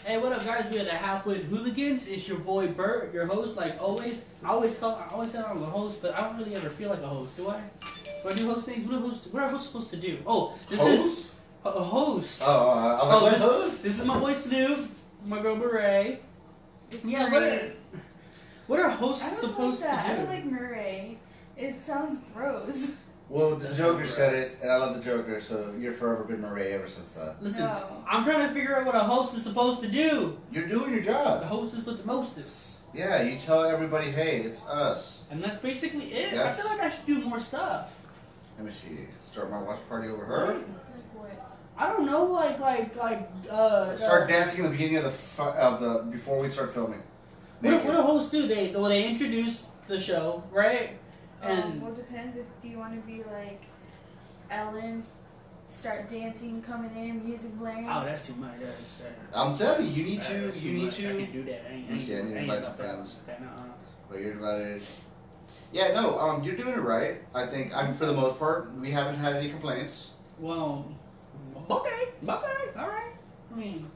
Hey, what up, guys? We are the Halfwitt Hooligans. It's your boy Bert, your host, like always. I always say I'm a host, but I don't really ever feel like a host, do I? Do I do host things? What are hosts supposed to do? Oh, this is a host. This is my boy Snoop, my girl Beret. It's yeah, Murray. What are hosts supposed to do? I don't like Murray. It sounds gross. Well, the Joker said it, and I love the Joker, so you've forever been Murray ever since that. Listen, No. I'm trying to figure out what a host is supposed to do. You're doing your The job. host is with the mostest. Yeah, you tell everybody, hey, it's us. And that's basically it. That's- I feel like I should do more stuff. Let me see. Start my watch party over her. Like what? I don't know, Start dancing in the beginning of the before we start filming. What do hosts do? They introduce the show, right? And Well, it depends. Do you want to be like Ellen, start dancing, coming in, music blaring? oh, that's too much. I'm telling you, you need to. That's You too need much. I to. can do that. I Let me see, I need to invite some friends. No. But you're invited. Yeah, no. You're doing it right. I think. For the most part, we haven't had any complaints. Well, okay, all right. I mean,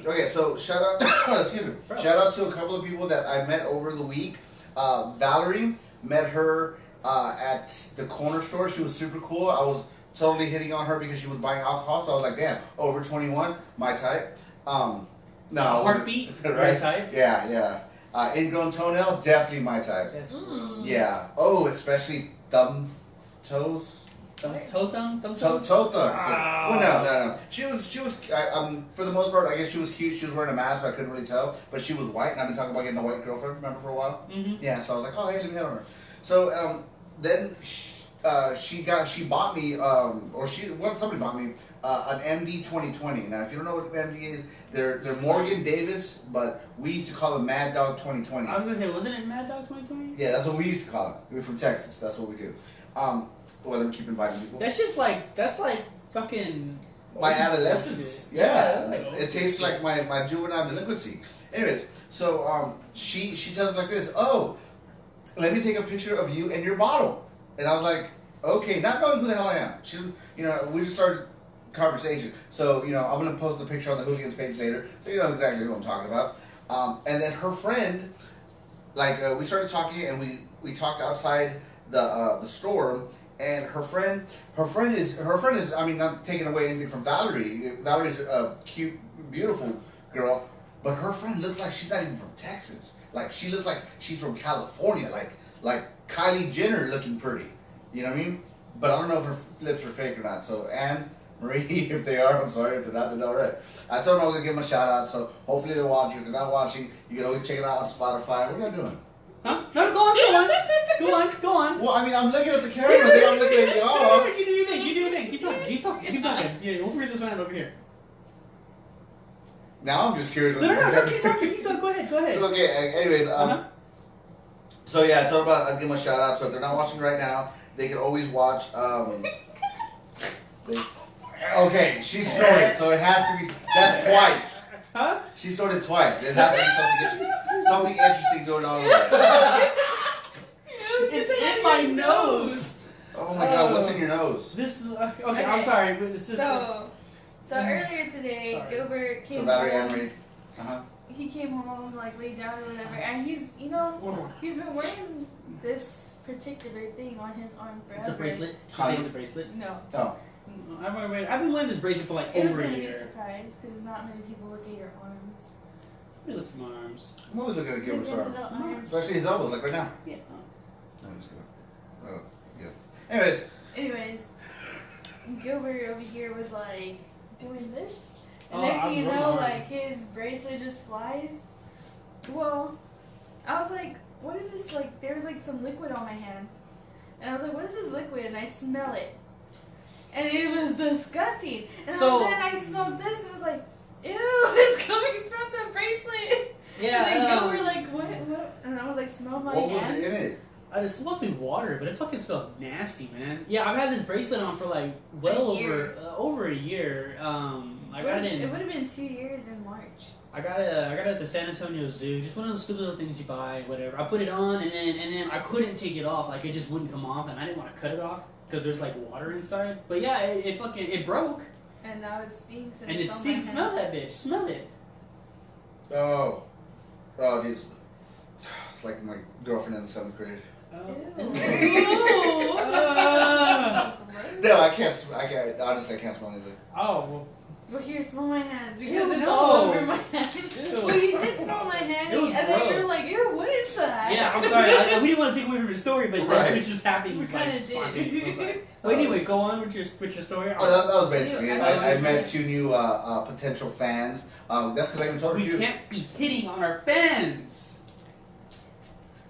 Okay, so shout out. Excuse me. Bro. Shout out to a couple of people that I met over the week. Valerie, met her at the corner store. She was super cool. I was totally hitting on her because she was buying alcohol. So I was like, damn, over 21, my type. No, heartbeat, right? right type. Yeah. Ingrown toenail, definitely my type. That's Yeah. Oh, especially thumb toes. toe thumb. Toe thumbs. Wow. Well, no. She was. For the most part, I guess she was cute. She was wearing a mask, so I couldn't really tell. But she was white, and I've been talking about getting a white girlfriend. Remember for a while? Mm-hmm. Yeah. So I was like, oh, hey, let me hit on her. So then she bought me somebody bought me an MD 2020. Now, if you don't know what MD is, they're Morgan Davis, but we used to call them Mad Dog 2020. I was gonna say, wasn't it Mad Dog 2020? Yeah, that's what we used to call it. We're from Texas. That's what we do. Well, let me keep inviting people. That's like fucking My adolescence. Yeah, Yeah. that's like It tastes like my juvenile delinquency. Anyways, so she tells me like this, oh, let me take a picture of you and your bottle. And I was like, okay, not knowing who the hell I am. She, we just started conversation. So, I'm going to post the picture on the Hooligans page later, so you know exactly who I'm talking about. And then her friend, we started talking, and we talked outside the store. And her friend is. I mean, not taking away anything from Valerie. Valerie's a cute, beautiful girl, but her friend looks like she's not even from Texas. Like she looks like she's from California. Like Kylie Jenner looking pretty. You know what I mean? But I don't know if her lips are fake or not. So Anne, Marie, if they are, I'm sorry. If they're not, they're all right. I told them I was gonna give them a shout out. So hopefully they're watching. If they're not watching, you can always check it out on Spotify. What are you doing? Huh? No, go on. Well, I mean, I'm looking at the camera, then I'm looking at y'all. You do your thing. Keep talking. Yeah, we'll figure this one out over here. Now I'm just curious. No, keep talking. Go ahead. Okay, anyways, so yeah, I told them I'd give them a shout out. So if they're not watching right now, they can always watch, okay, she snorted, so it has to be, that's twice. Huh? She snorted twice. It has to be something interesting going on with her. It's in my nose. Oh my god, what's in your nose? This is okay. I'm sorry, but it's just So earlier today, Sorry. Gilbert came So Valerie home. Anne-Marie. Uh-huh. He came home, laid down or whatever, and he's been wearing this particular thing on his arm forever. It's a bracelet. Did you say it's a bracelet? No. Oh. I've been wearing this bracelet for like It was over a gonna be a year. surprise because not many people look at your arms. It looks at my arms. I'm always looking at Gilbert's arms. arms. Especially his elbows, like right now. Yeah. No, I'm just kidding. Oh, yeah. Anyways, Gilbert over here was like doing this. And Oh, next thing you know, I'm his bracelet just flies. Well, I was like, what is this? There was some liquid on my hand. And I was like, what is this liquid? And I smell it. And it was disgusting. And then I smelled this and was like, ew, it's coming from the bracelet. Yeah. And then Gilbert what? And I was like, smell my hand. What was it in it? It's supposed to be water, but it fucking smelled nasty, man. Yeah, I've had this bracelet on for over a year. I got it in. It would have been 2 years in March. I got it at the San Antonio Zoo. Just one of those stupid little things you buy, whatever. I put it on, and then I couldn't take it off. It just wouldn't come off, and I didn't want to cut it off because there's water inside. But yeah, it broke. And now it stinks. And it stinks. Smell that bitch. Smell it. Oh, dude, it's like my girlfriend in the 7th grade. No, I can't. Honestly, I can't smell anything. Oh. Well, here, smell my hands because Ew, it's no. all over my hand. Ew. Well, you did smell my hand, It was and then gross. you're like, ew, what is that? Yeah, I'm sorry. We didn't want to take away from your story, but Right. it's just happening. We kinda did. spontaneous. I'm sorry. Well, anyway, go on with your story. Oh, that was basically it. I met understand. 2 new potential fans. That's because I even told her We too. can't be hitting on our fans.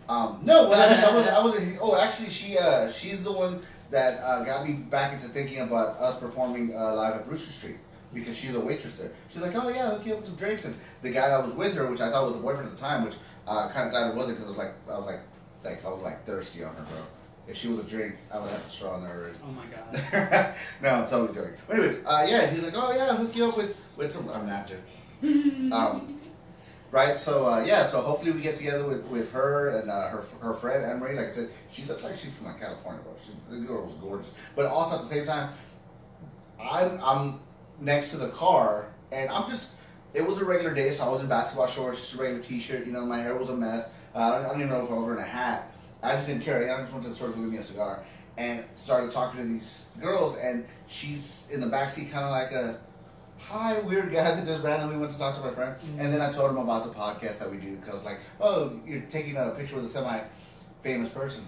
No, well, I was. Oh, actually, she's the one that got me back into thinking about us performing live at Brewster Street because she's a waitress there. She's like, oh yeah, hook you up with some drinks, and the guy that was with her, which I thought was the boyfriend at the time, which kind of glad it wasn't because I was thirsty on her, bro. If she was a drink, I would have to straw in her. Oh my god. No, I'm totally joking. But anyways, yeah, he's like, oh yeah, hook you up with some. I'm not joking. Right, so yeah, so hopefully we get together with her and her friend Anne Marie. Like I said, she looks like she's from like California, bro. The girl was gorgeous, but also at the same time, I'm next to the car and it was a regular day, so I was in basketball shorts, just a regular t-shirt. You know, my hair was a mess. I don't even know if I was wearing a hat. I just didn't care. I just went to the store to give me a cigar and started talking to these girls, and she's in the backseat, kind of like a hi, weird guy that just randomly went to talk to my friend. Mm-hmm. And then I told him about the podcast that we do, because like, oh, you're taking a picture with a semi-famous person.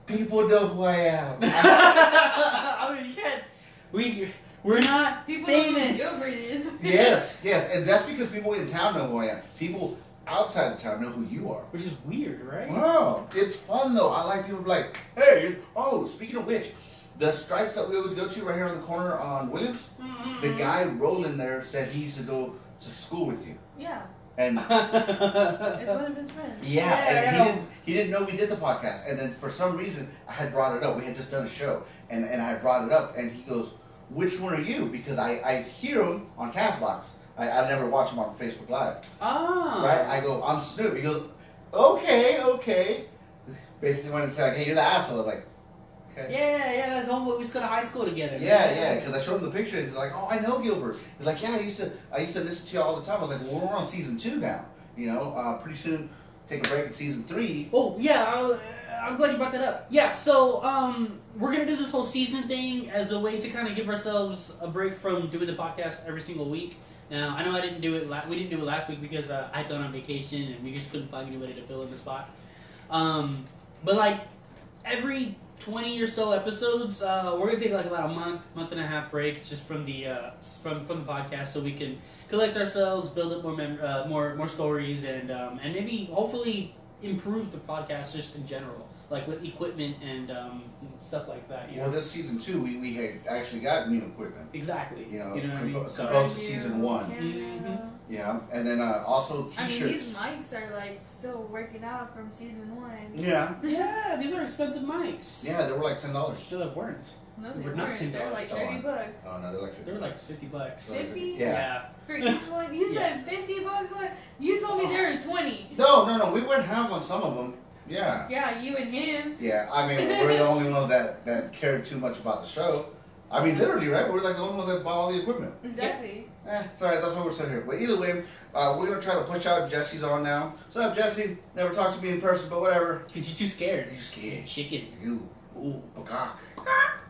People know who I am. I mean, you can't. We're not People know who famous. Gilbert is. Yes, and that's because people in town know who I am. People outside of town know who you are. Which is weird, right? Wow, it's fun though. I like people to be like, hey, oh, speaking of which, the Stripes that we always go to right here on the corner on Williams, the guy Roland there said he used to go to school with you. Yeah, And it's one of his friends. yeah, Yeah. and he didn't know we did the podcast. And then for some reason, I had brought it up. We had just done a show, and I had brought it up, and he goes, which one are you? Because I hear him on Castbox. I never watch him on Facebook Live. Ah. Right? I go, I'm Snoop. He goes, okay. Basically wanted to say, like, hey, you're the asshole. I was like, okay. Yeah, that's home. We used to go to high school together. Yeah, because I showed him the picture. And he's like, oh, I know Gilbert. He's like, yeah, I used to listen to you all the time. I was like, well, we're on season 2 now. You know, pretty soon, take a break at season 3. Oh, yeah, I'm glad you brought that up. Yeah, so we're going to do this whole season thing as a way to kind of give ourselves a break from doing the podcast every single week. Now, I know I didn't do it. We didn't do it last week because I'd gone on vacation and we just couldn't find anybody to fill in the spot. But like every 20 or so episodes, we're gonna take like about a month and a half break just from the from the podcast, so we can collect ourselves, build up more stories, and maybe hopefully improve the podcast just in general, like with equipment and stuff like that. You know? Well, this season 2, we had actually got new equipment. Exactly. You know, what I mean? So, opposed to season 1. Camera. Yeah, and then also I mean, t-shirts. these mics are like still working out from season 1. Yeah, yeah, these are expensive mics. they were like $10. Still they weren't. No, They they were not weren't. They're like $10. $30. Oh no, they're like 50. They were like $50. 50? Yeah. For each one? You spent $50 on? You told me there were 20. No, we went halves on some of them. Yeah. Yeah, you and him. Yeah, I mean, we're the only ones that cared too much about the show. I mean, literally, right? We're like the only ones that bought all the equipment. Exactly. It's alright, that's why we're sitting here. But either way, we're going to try to push out. Jesse's on now. What's up, Jesse? Never talked to me in person, but whatever. Because you're too scared. You scared. Chicken. You. Ooh. Peacock.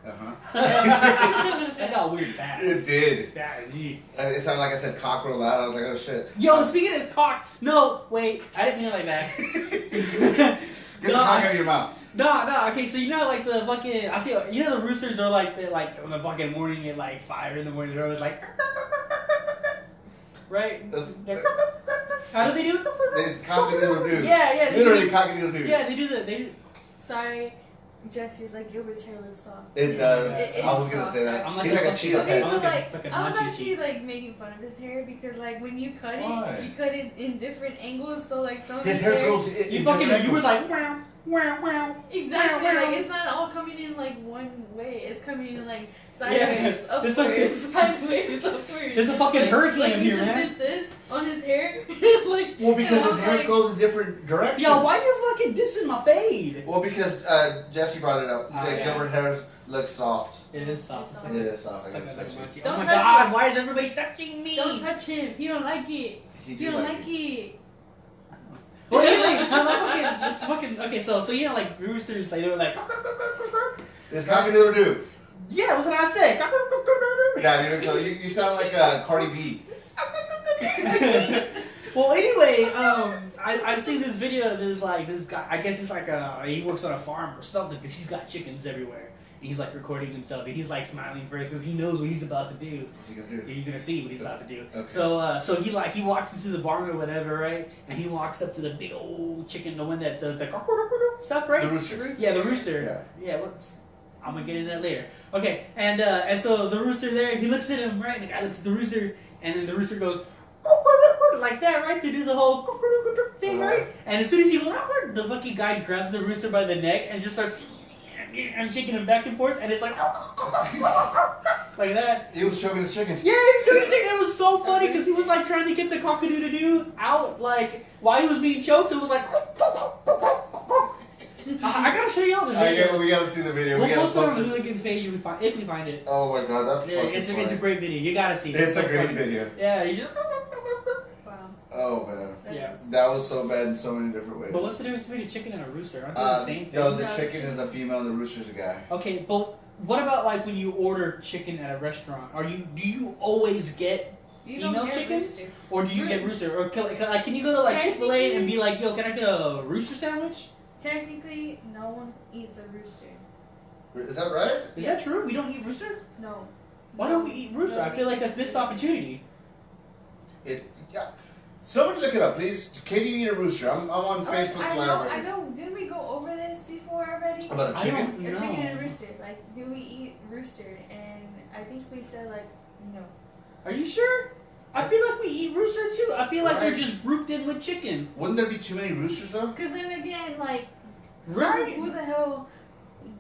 Uh-huh. That got weird fast. It did. Yeah, gee. It sounded like I said cock real loud. I was like, oh shit. Yo, speaking of cock, no, wait, I didn't mean it like that. Get the cock out of your mouth. No, okay, so you know, like the fucking, I see, you know, the roosters are like, they're like, in the fucking morning at like 5 in the morning, they're always like, right? How do they do? Cock-a-doodle-doo. Yeah, they Literally do. cock-a-doodle-doo. Yeah, they do that. Sorry. Jesse's like, Gilbert's hair looks soft. It does. It I was is gonna soft, say that. I'm like He's a like a fucking- cheetah Okay, pet. so Like a like, fucking I was munchie actually sheep. like making fun of his hair because like when you cut Why? it, you cut it in different angles. So like some of His his hair grows in You different fucking, you were angles. like, wow, wow, wow. Exactly. Wow, wow. Like it's not all coming in like one way. It's coming in like Yeah. sideways, It's upwards, like- sideways, upwards. There's a fucking like, hurricane like up he here, just man. did this on his hair, like. Well, because and I his was hair like, goes in different directions. Yo, why you fucking dissing my fade? Well, because Jesse brought it up. Oh, yeah. Gilbert hair looks soft. It is soft. It's It's It is soft. I like can a touch it. mochi. Don't Oh my touch god, it. why is everybody touching me? Don't touch him. He don't like it. He He do don't like like it. it. Well, anyway, this fucking okay. So you know, like roosters, like they were like. It's Cocadoodledoo. Yeah, that's what I said. Yeah, you sound like Cardi B. Well, anyway, I seen this video. There's like this guy. I guess he's like he works on a farm or something because he's got chickens everywhere. And he's like recording himself, and he's like smiling first because he knows what he's about to do. What's he gonna do? You're gonna see what he's about to do. Okay. So he walks into the barn or whatever, right? And he walks up to the big old chicken, the one that does the stuff, right? The rooster. Yeah, the rooster. Yeah. I'm gonna get into that later. Okay, and so the rooster there, he looks at him, right? And the guy looks at the rooster, and then the rooster goes like that, right? To do the whole thing, right? And as soon as he goes, the fucking guy grabs the rooster by the neck and just starts shaking him back and forth, and it's like like that. He was choking his chicken. Yeah, he was choking the chicken. It was so funny because he was like trying to get the cock-a-doodle-doo out, like while he was being choked. It was like. I gotta show y'all the video. We gotta see the video. We'll We gotta post it on post the it. Hooligans page if we find it. Oh my god, that's Yeah, fucking it's a funny. great video. You gotta see it. It's a so great funny. video. Yeah, you just. Wow. Oh man, Yeah. that was so bad in so many different ways. But what's the difference between a chicken and a rooster? Aren't they the same thing? No, the chicken is a female, and the rooster's a guy. Okay, but what about like when you order chicken at a restaurant? Do you always get You female don't get chicken, rooster. or do you get rooster? Or can you go to like Chick-fil-A and be like, yo, can I get a rooster sandwich? Technically, no one eats a rooster. Is that right? Is Yes. that true? We don't eat rooster? No. Why don't we eat rooster? I feel like that's missed opportunity. Yeah. Somebody look it up, please. Can you eat a rooster? I'm on Facebook I Live know. right I now. know. Didn't we go over this before already? About a I chicken? don't A know. chicken and a rooster. Like, do we eat rooster? And I think we said like no. Are you sure? I feel like we eat rooster too. I feel like Right. they're just grouped in with chicken. Wouldn't there be too many roosters though? Because then again, like, Right? who the hell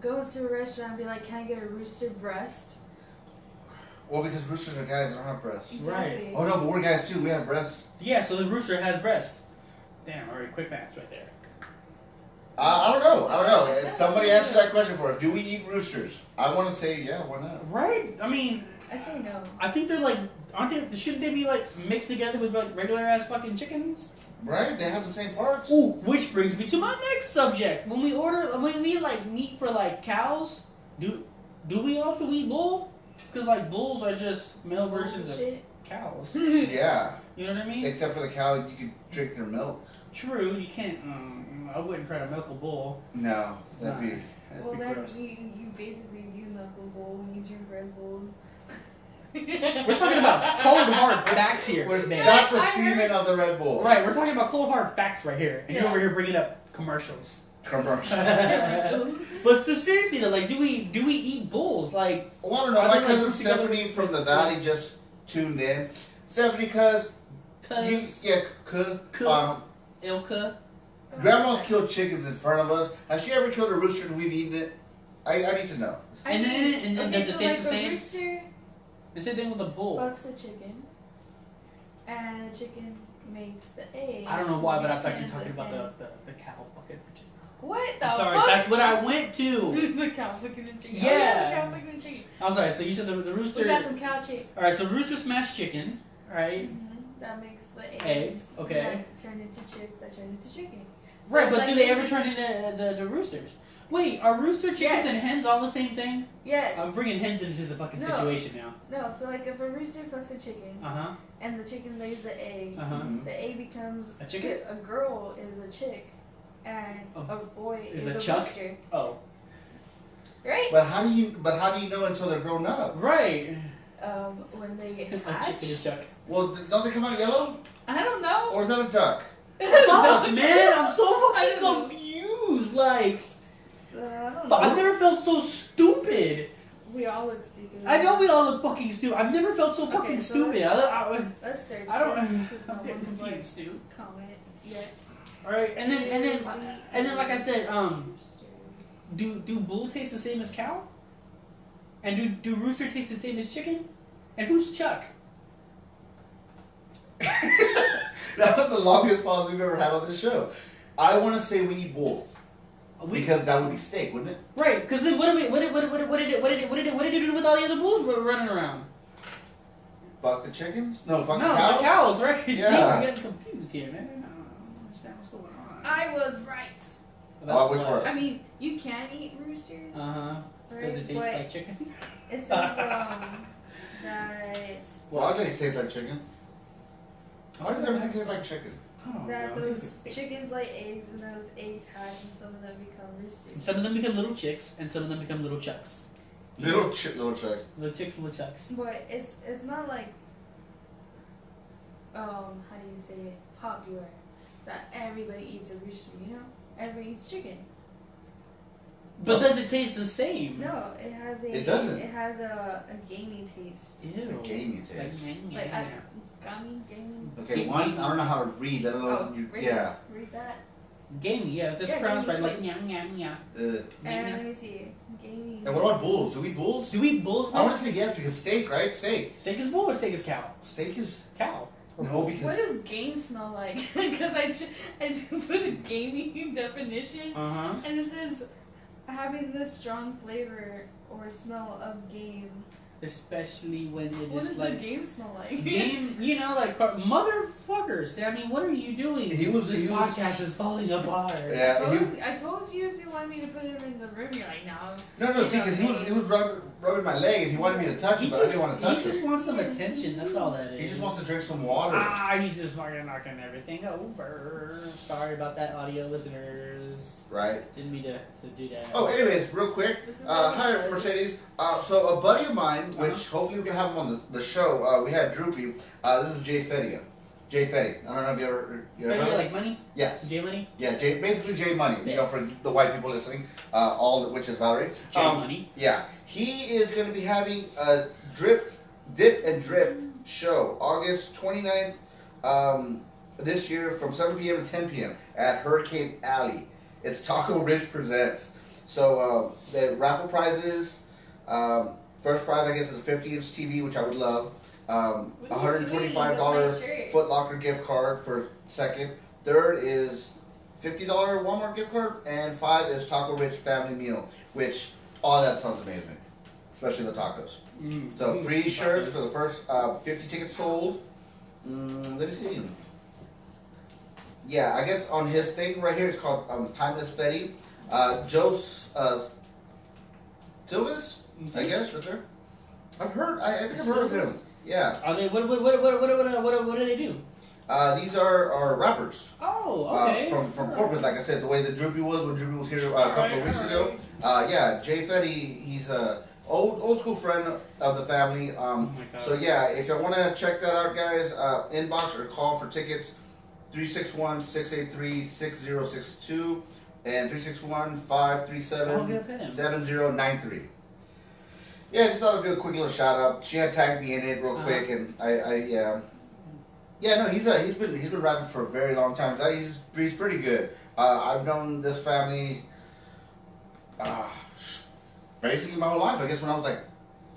goes to a restaurant and be like, can I get a rooster breast? Well, because roosters are guys that don't have breasts. Exactly. Oh no, but we're guys too. We have breasts. Yeah, so the rooster has breast. Damn, already quick maths right there. I don't know. If somebody answer that question for us. Do we eat roosters? I want to say yeah. Why not? Right? I mean, I say no. I think they're like, aren't they? Shouldn't they be like mixed together with like regular ass fucking chickens? Right? They have the same parts. Ooh, which brings me to my next subject. When we eat like meat for like cows, do we also eat bull? Because like bulls are just male versions of Bullshit. cows. Yeah. You know what I mean? Except for the cow, you can drink their milk. True, you can't. I wouldn't try to milk a bull. No, that'd be. Well, be then gross. you basically do milk a bowl when you drink Red Bulls. We're talking about cold hard facts here. man. Not the I semen heard- of the Red Bull. Right, we're talking about cold hard facts right here, and you're Yeah. over here bringing up commercials. Commercial. But seriously though, like, do we eat bulls? Like, Well, I don't know. I My think, like, cousin put together Stephanie from the with- Valley just tuned in. Stephanie, cuz Ilka. Grandma's killed chickens in front of us. Has she ever killed a rooster and we've eaten it? I need to know. And then does it so taste the like same? A rooster The same thing with a bull. fucks a chicken, and the chicken makes the egg. I don't know why, but I thought you were and talking about hen. the cow fucking chicken. What the I'm sorry, fuck? that's what I went to. The cow fucking the chicken. Yeah. Oh, yeah, the cow fucking the chicken. I'm sorry. So you said the We rooster. got some cow chick. All right, so rooster smashed chicken. All right. That makes the eggs. Eggs, okay. That turn into chicks. That turn into chicken. So Right, it's but like do they ever basically- turn into the roosters? Wait, are rooster chickens Yes. and hens all the same thing? Yes. I'm bringing hens into the fucking No. situation now. No, so like if a rooster fucks a chicken Uh huh. and the chicken lays the egg, Uh huh. the egg becomes A chicken? A girl is a chick, and Oh. a boy Is is a a chuck? rooster. Oh. Right? But how do you know until they're grown up? Right. When they A hatch. chicken is chuck. Well, don't they come out yellow? I don't know. Or is that a duck? Fuck, man, I'm so I fucking don't know. confused. Like, I don't but know. I've never felt so stupid. We all look stupid. I know we all look fucking stupid. I've never felt so Okay, fucking so stupid. Let's search I don't. this, I'm 'cause no getting one's like confused, dude. comment yet. All right, and then, like I said, do bull taste the same as cow? And do rooster taste the same as chicken? And who's Chuck? That was the longest pause we've ever had on this show. I want to say we need bull. Because that would be steak, wouldn't it? Right, because then what did it do with all the other bulls running around? Fuck the chickens? No, fuck No, the cows? the cows, right? Yeah. See, we're getting confused here, man. I don't understand what's going on. I was right. Oh, which one? I mean, you can eat roosters. Uh-huh. Right? Does it taste But like chicken? it says that. Why do they taste like chicken? Why does everything taste like chicken? That those chickens lay eggs and those eggs hatch and some of them become roosters. Some of them become little chicks and some of them become little chucks. Little chicks. Little chicks, little chucks. But it's not like how do you say it, popular that everybody eats a rooster, you know? Everybody eats chicken. But does it taste the same? No, it has a. It doesn't. It has a gamey taste. Ew. A gamey taste. Like gamey. Okay, one, I don't know how to read. Let alone read yeah. Read that. Gamey, yeah, just Yeah, pronounced right, gamey like taste. nyam, nyam, And nyam. let me see, gamey. And what about bulls? Do we eat bulls? Do we eat bulls? I want to say yes because steak, right? Steak. Steak is bull or steak is cow? Steak is Cow. no because What does game smell like? Because I put a gamey definition, Uh-huh. and it says having this strong flavor or smell of game. Especially when it What is does like the game smell like? game, you know, like motherfuckers. I mean, what are you doing? He was- This he was- podcast is falling apart. Yeah, I told you if you wanted me to put him in the room, you're like, no. no, see, because he was rubbing my leg and he wanted me to touch He it, but I didn't want to touch He just it. wants some attention. That's all that is. He just wants to drink some water. He's just fucking knocking everything over. Sorry about that, audio listeners. Right. Didn't mean to do that. Oh, anyways, real quick. This is what he Hi, does. Mercedes. So a buddy of mine, which hopefully we can have him on the show. We had Droopy. This is Jay Fetty. Jay Fetty. I don't know if you ever. Fetty like money? Yes. J money? Yeah, basically Jay Money. You know, for the white people listening, which is Valerie. J money. Yeah, he is going to be having a dip and drip show August 29th this year from 7 p.m. to 10 p.m. at Hurricane Alley. It's Taco Rich Presents. So the raffle prizes, first prize I guess is a 50-inch TV, which I would love. $125 Foot Locker gift card for second. Third is $50 Walmart gift card, and 5 is Taco Rich Family Meal, which all that sounds amazing, especially the tacos. So free shirts for the first 50 tickets sold. Let me see. Yeah, I guess on his thing right here, it's called Timeless Fetty. Joe Silvis, I guess, right there. I think I've heard of him. Yeah. Are they? What do they do? These are rappers. Oh, okay. From Corpus, like I said, the way that Droopy was when Droopy was here a couple of weeks ago. Yeah, Jay Fetty, he's a old school friend of the family. Oh my God. So yeah, if you want to check that out, guys, inbox or call for tickets 361-683-6062 and 361-537-7093. Yeah, I just thought I'd do a quick little shout out. She had tagged me in it real quick, and yeah, no, he's been rapping for a very long time. So he's pretty good. I've known this family basically my whole life. I guess when I was like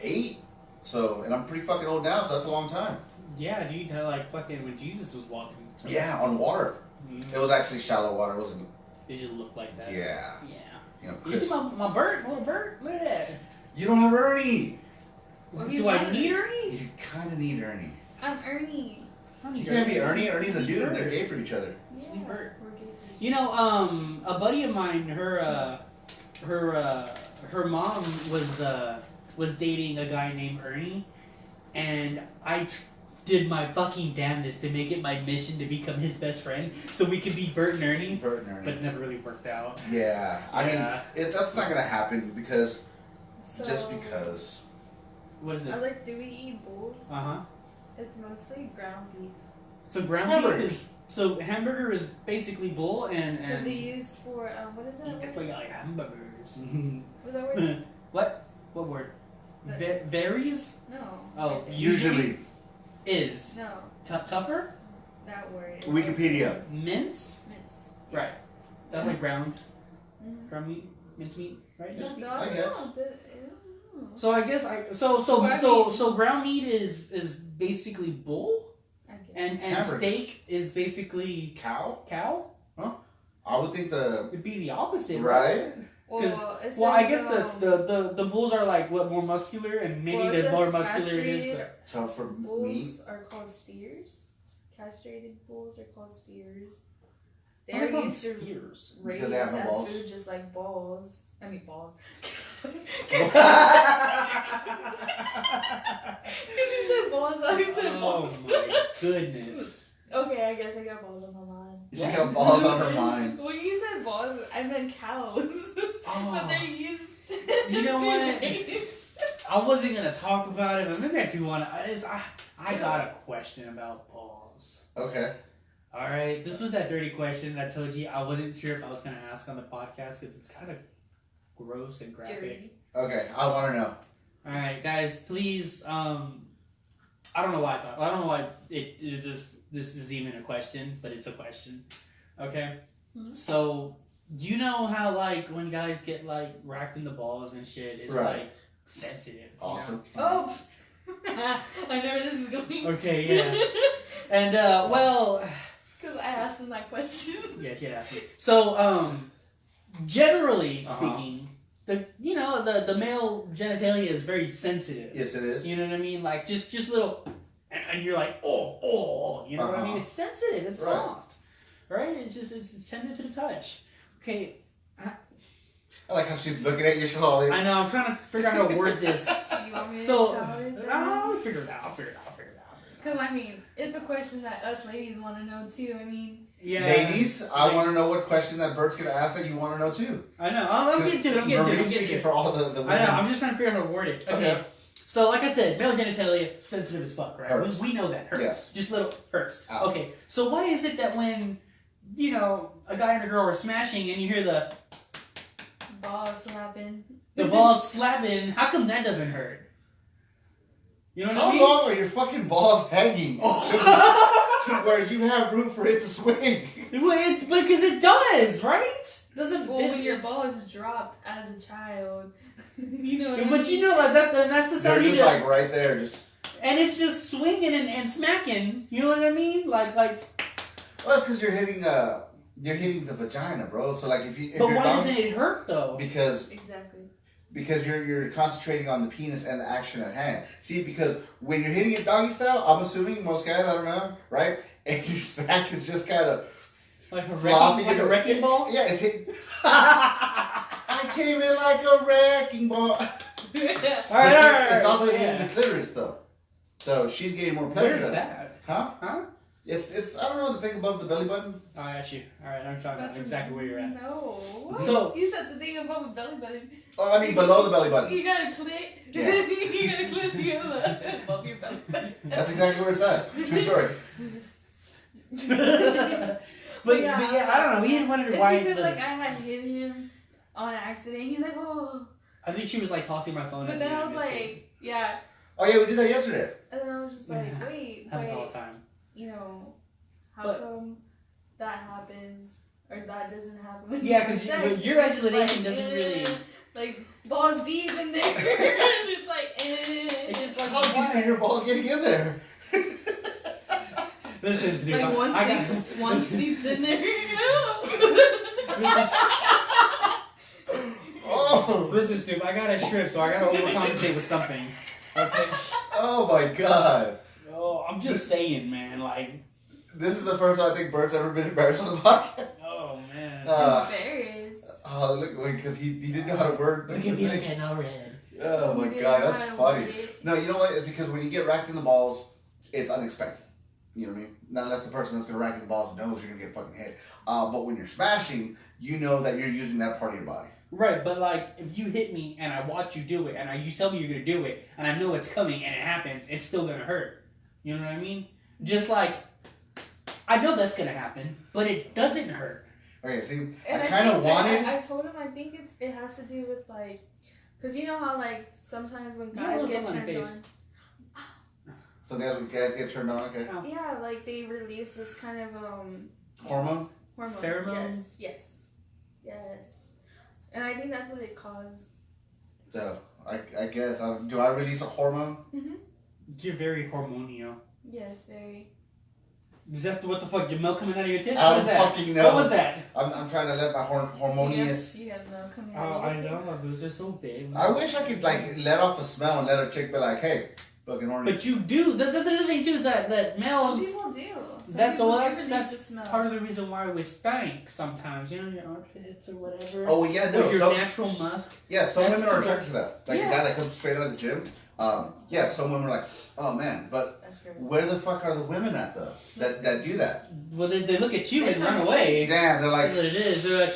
8. So, and I'm pretty fucking old now, so that's a long time. Yeah, dude, like fucking when Jesus was walking. Yeah, on water. Mm-hmm. It was actually shallow water, wasn't it? It just looked like that. Yeah. Yeah. You know, You Chris. see my bird? Little bird? Look at that. You don't have Ernie. Well, Do I need Ernie? You kind of need Ernie. I'm Ernie. I don't need You can't be Ernie. Ernie. Ernie's a dude, and they're gay for each other. Yeah, Sweet bird. we're gay. You know, a buddy of mine, her mom was dating a guy named Ernie, and I did my fucking damnedest to make it my mission to become his best friend so we could be Bert and Ernie, Bert and Ernie. but it never really worked out. Yeah, I mean, Yeah. that's not gonna happen because So, just because. What is I it? like, do we eat both? Uh-huh. It's mostly ground beef. So ground Hamburgers. beef is, so hamburger is basically bull and Because they used for, what is that that's word? why I like hamburgers. Was that word? What word? The- Varies? No. Oh, Usually. Is No, tougher? that word. Wikipedia. Mince? Mince. Right. That's like ground Mhm. meat, mince meat, right? Yeah. No, I no, guess. So I guess so ground meat is basically bull I guess. and Hamburgers. steak is basically Cow? cow. Huh? I would think It'd be the opposite, right? Well, I guess the bulls are like what, more muscular, and maybe the more muscular it is. Tough for bulls meat. are called steers. Castrated bulls are called steers. Why They're called used to steers? raise Because they have no as balls? food, just like balls. I mean balls. Because you said balls, I said balls. Oh my goodness. Okay, I guess I got balls on my mind. She got balls on her mind. When you said balls, I meant cows. But they're used. You know what? days. I wasn't gonna talk about it, but maybe I do want to. I got a question about balls. Okay. All right, this was that dirty question I told you I wasn't sure if I was gonna ask on the podcast because it's kind of gross and graphic. Dirty. Okay, I want to know. All right, guys, please. I don't know why I don't know why this is even a question, but it's a question. Okay, So you know how like when guys get like racked in the balls and shit, it's like sensitive. Awesome. Oh, I know where this is going. Okay, yeah, and well. Because I asked him that question. Yeah, she asked me. So, generally speaking, the male genitalia is very sensitive. Yes, it is. You know what I mean? Like just little, and you're like, oh, you know what I mean? It's sensitive. It's soft, right? It's tender to the touch. Okay. I like how she's looking at you, slowly. I know. I'm trying to figure out how to word this. You want me to tell it? I'll figure it out. Because, I mean, it's a question that us ladies want to know, too. I mean... Yeah. Ladies, I want to know what question that Bert's going to ask that you want to know, too. I know. I'm getting to it. I'm getting to it. For all the women. I know. I'm just trying to figure out how to word it. Okay. So, like I said, male genitalia, sensitive as fuck, right? Hurts. We know that. Hurts. Yes. Just little hurts. Ow. Okay. So, why is it that when, a guy and a girl are smashing and you hear the ball slapping. The ball slapping, how come that doesn't hurt? You know what I mean? How long are your fucking balls hanging to where you have room for it to swing? Because it does, right? Doesn't when your ball is dropped as a child, you know. But you know that's the sound. They're just like right there, just. And it's just swinging and smacking. You know what I mean? Like. Well, that's because you're hitting the vagina, bro. So like if but why doesn't it hurt though? Because exactly. Because you're concentrating on the penis and the action at hand. See, because when you're hitting it doggy style, I'm assuming most guys, I don't know, right? And your sack is just kind of like a wrecking ball. Yeah, it's hitting. I came in like a wrecking ball. All right. It's also hitting the clitoris though, so she's getting more pleasure. Where's that? Huh? It's I don't know, the thing above the belly button. Oh, I got you. All right, I'm talking about exactly where you're at. No. So you said the thing above the belly button. Oh, I mean below the belly button. You gotta clit. Yeah. You gotta clit the above your belly button. That's exactly where it's at. True story. but yeah, I don't know. We had wondered why. It's because like I had hit him on accident. He's like, oh. I think she was like tossing my phone. But then I was like, yeah. Oh yeah, we did that yesterday. And then I was just like, wait, happens all the time. How come that happens or that doesn't happen? Yeah, because your explanation doesn't really like balls deep in there. And it's like, It's just like how deep are your balls getting in there? Listen, Snoop. Like one seeps in there. Listen, Snoop. I got a strip, so I gotta overcompensate with something. Okay. Oh my god. Oh, I'm just saying, man. Like. This is the first time I think Bert's ever been embarrassed on the podcast. Oh man. Embarrassed. Oh look, because he didn't know how to word. Look at me, I'm getting all red. Oh my god, that's funny. No, you know what? It's because when you get racked in the balls, it's unexpected. You know what I mean? Not unless the person that's gonna rack in the balls knows you're gonna get fucking hit. But when you're smashing, you know that you're using that part of your body. Right, but like if you hit me and I watch you do it and you tell me you're gonna do it and I know it's coming and it happens, it's still gonna hurt. You know what I mean? Just like I know that's gonna happen, but it doesn't hurt. Okay, see, and I kind of wanted. I told him I think it has to do with like, cause you know how like sometimes when guys get turned on. So guys get turned on, okay? Yeah, like they release this kind of hormone. Pheromone. Yes. And I think that's what it caused. So I guess do I release a hormone? Mm-hmm. You're very hormonal. Yes, very. Is that what the fuck? Your milk coming out of your tits? I What is don't that? fucking know. What was that? I'm trying to let my harmonious. You have milk coming Oh, out I of your know. My boobs are so big. I wish I could like let off a smell and let a chick be like, "Hey, fucking horny." But you do. That's the other thing too. Is that Some males. people do. Some That's people well, release that's the smell. part of the reason why we stink sometimes. You know, your armpits or whatever. Oh yeah, no. Or your Some, natural musk. yeah, some That's women are true. attracted to that. Like Yeah. a guy that comes straight out of the gym. Yeah, some women are like, "Oh man," but That's gross. where the fuck are the women at though that do that? Well, they look at you It's and run not- away. Damn, they're like. That's what it is. They're like.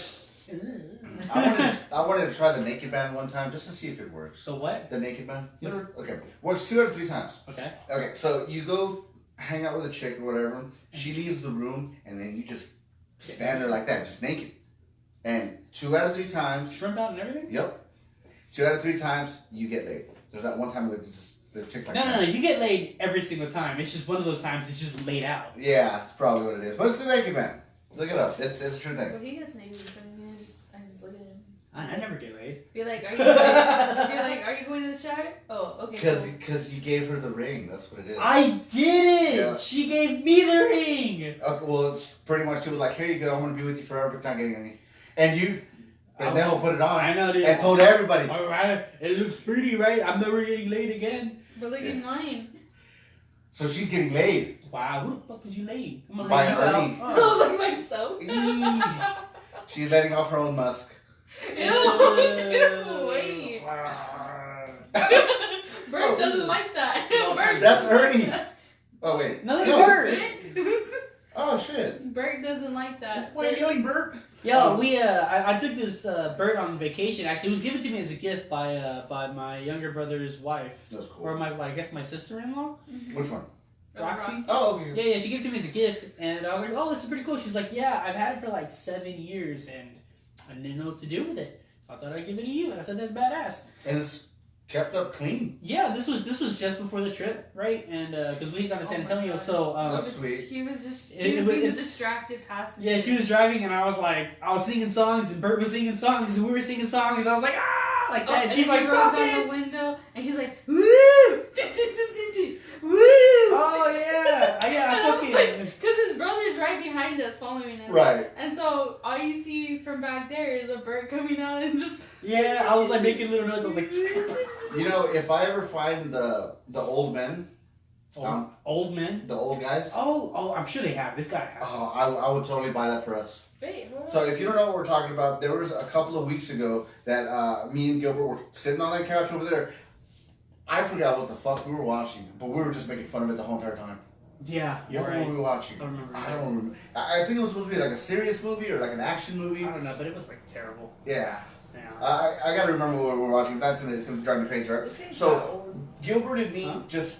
I wanted to try the naked band one time just to see if it works. So what? The naked band? Yes. Okay. Works 2 out of 3 times. Okay. Okay, so you go hang out with a chick or whatever, she leaves the room, and then you just stand there like that, just naked. And 2 out of 3 times, Shrimp out and everything? yep. 2 out of 3 times, you get laid. There's that one time where the chick's like, No. You get laid every single time. It's just one of those times it's just laid out. Yeah, that's probably what it is. But it's the naked band. Look it up. It's a true thing. Well, he gets naked, but I just look at him. I never get laid. Be like, are you going to the shower? Oh, okay. Because you gave her the ring. That's what it is. I did it! Yeah. She gave me the ring! Okay, well, it's pretty much, she was like, here you go, I'm going to be with you forever, but not getting any. And you, and then we'll put it on. I know, dude. And told everybody. Alright, it looks pretty, right? I'm never getting laid again. But look at mine. So she's getting laid. Wow, who the fuck is you laid? I'm gonna By lay you Ernie. out. I was like myself. She's letting off her own musk. Ew, wait. Bert doesn't like that. Bert That's Ernie. Oh, wait. No, that's Bert. Oh, shit. Bert doesn't like that. What are you yelling, Bert? Yo, I took this bird on vacation. Actually, it was given to me as a gift by my younger brother's wife, That's cool. or I guess my sister-in-law, Which one? Roxy. Oh, okay. Yeah, she gave it to me as a gift, and I was like, "Oh, this is pretty cool." She's like, "Yeah, I've had it for like 7 years, and I didn't know what to do with it. I thought I'd give it to you." And I said, "That's badass." And it's kept up clean. Yeah, this was just before the trip, right? And because we had gone to San Antonio, so That's sweet. He was just It- being it's- the distracted passenger. yeah, she was driving, and I was singing songs, and Bert was singing songs, and we were singing songs, and I was like, ah, like that. And she's like, he rolls stop down it. the window, and he's like, woo, woo. Oh yeah, I fucking. Because his brother's right behind us, following us. Right. And so all you see from back there is a bird coming out and just. Yeah, I was like making little noise. I was like, You know, if I ever find the old men, old men. the old guys, Oh, I'm sure they have. They've got to have. oh, I would totally buy that for us. Wait, what? So if you don't know what we're talking about, there was a couple of weeks ago that me and Gilbert were sitting on that couch over there. I forgot what the fuck we were watching, but we were just making fun of it the whole entire time. Yeah, you're What right. were we watching? I don't remember. I don't remember. I think it was supposed to be like a serious movie or like an action movie. I don't know, but it was like terrible. Yeah. Yeah. I gotta remember what we're watching. That's it's gonna drive me crazy, right? So Gilbert and me just.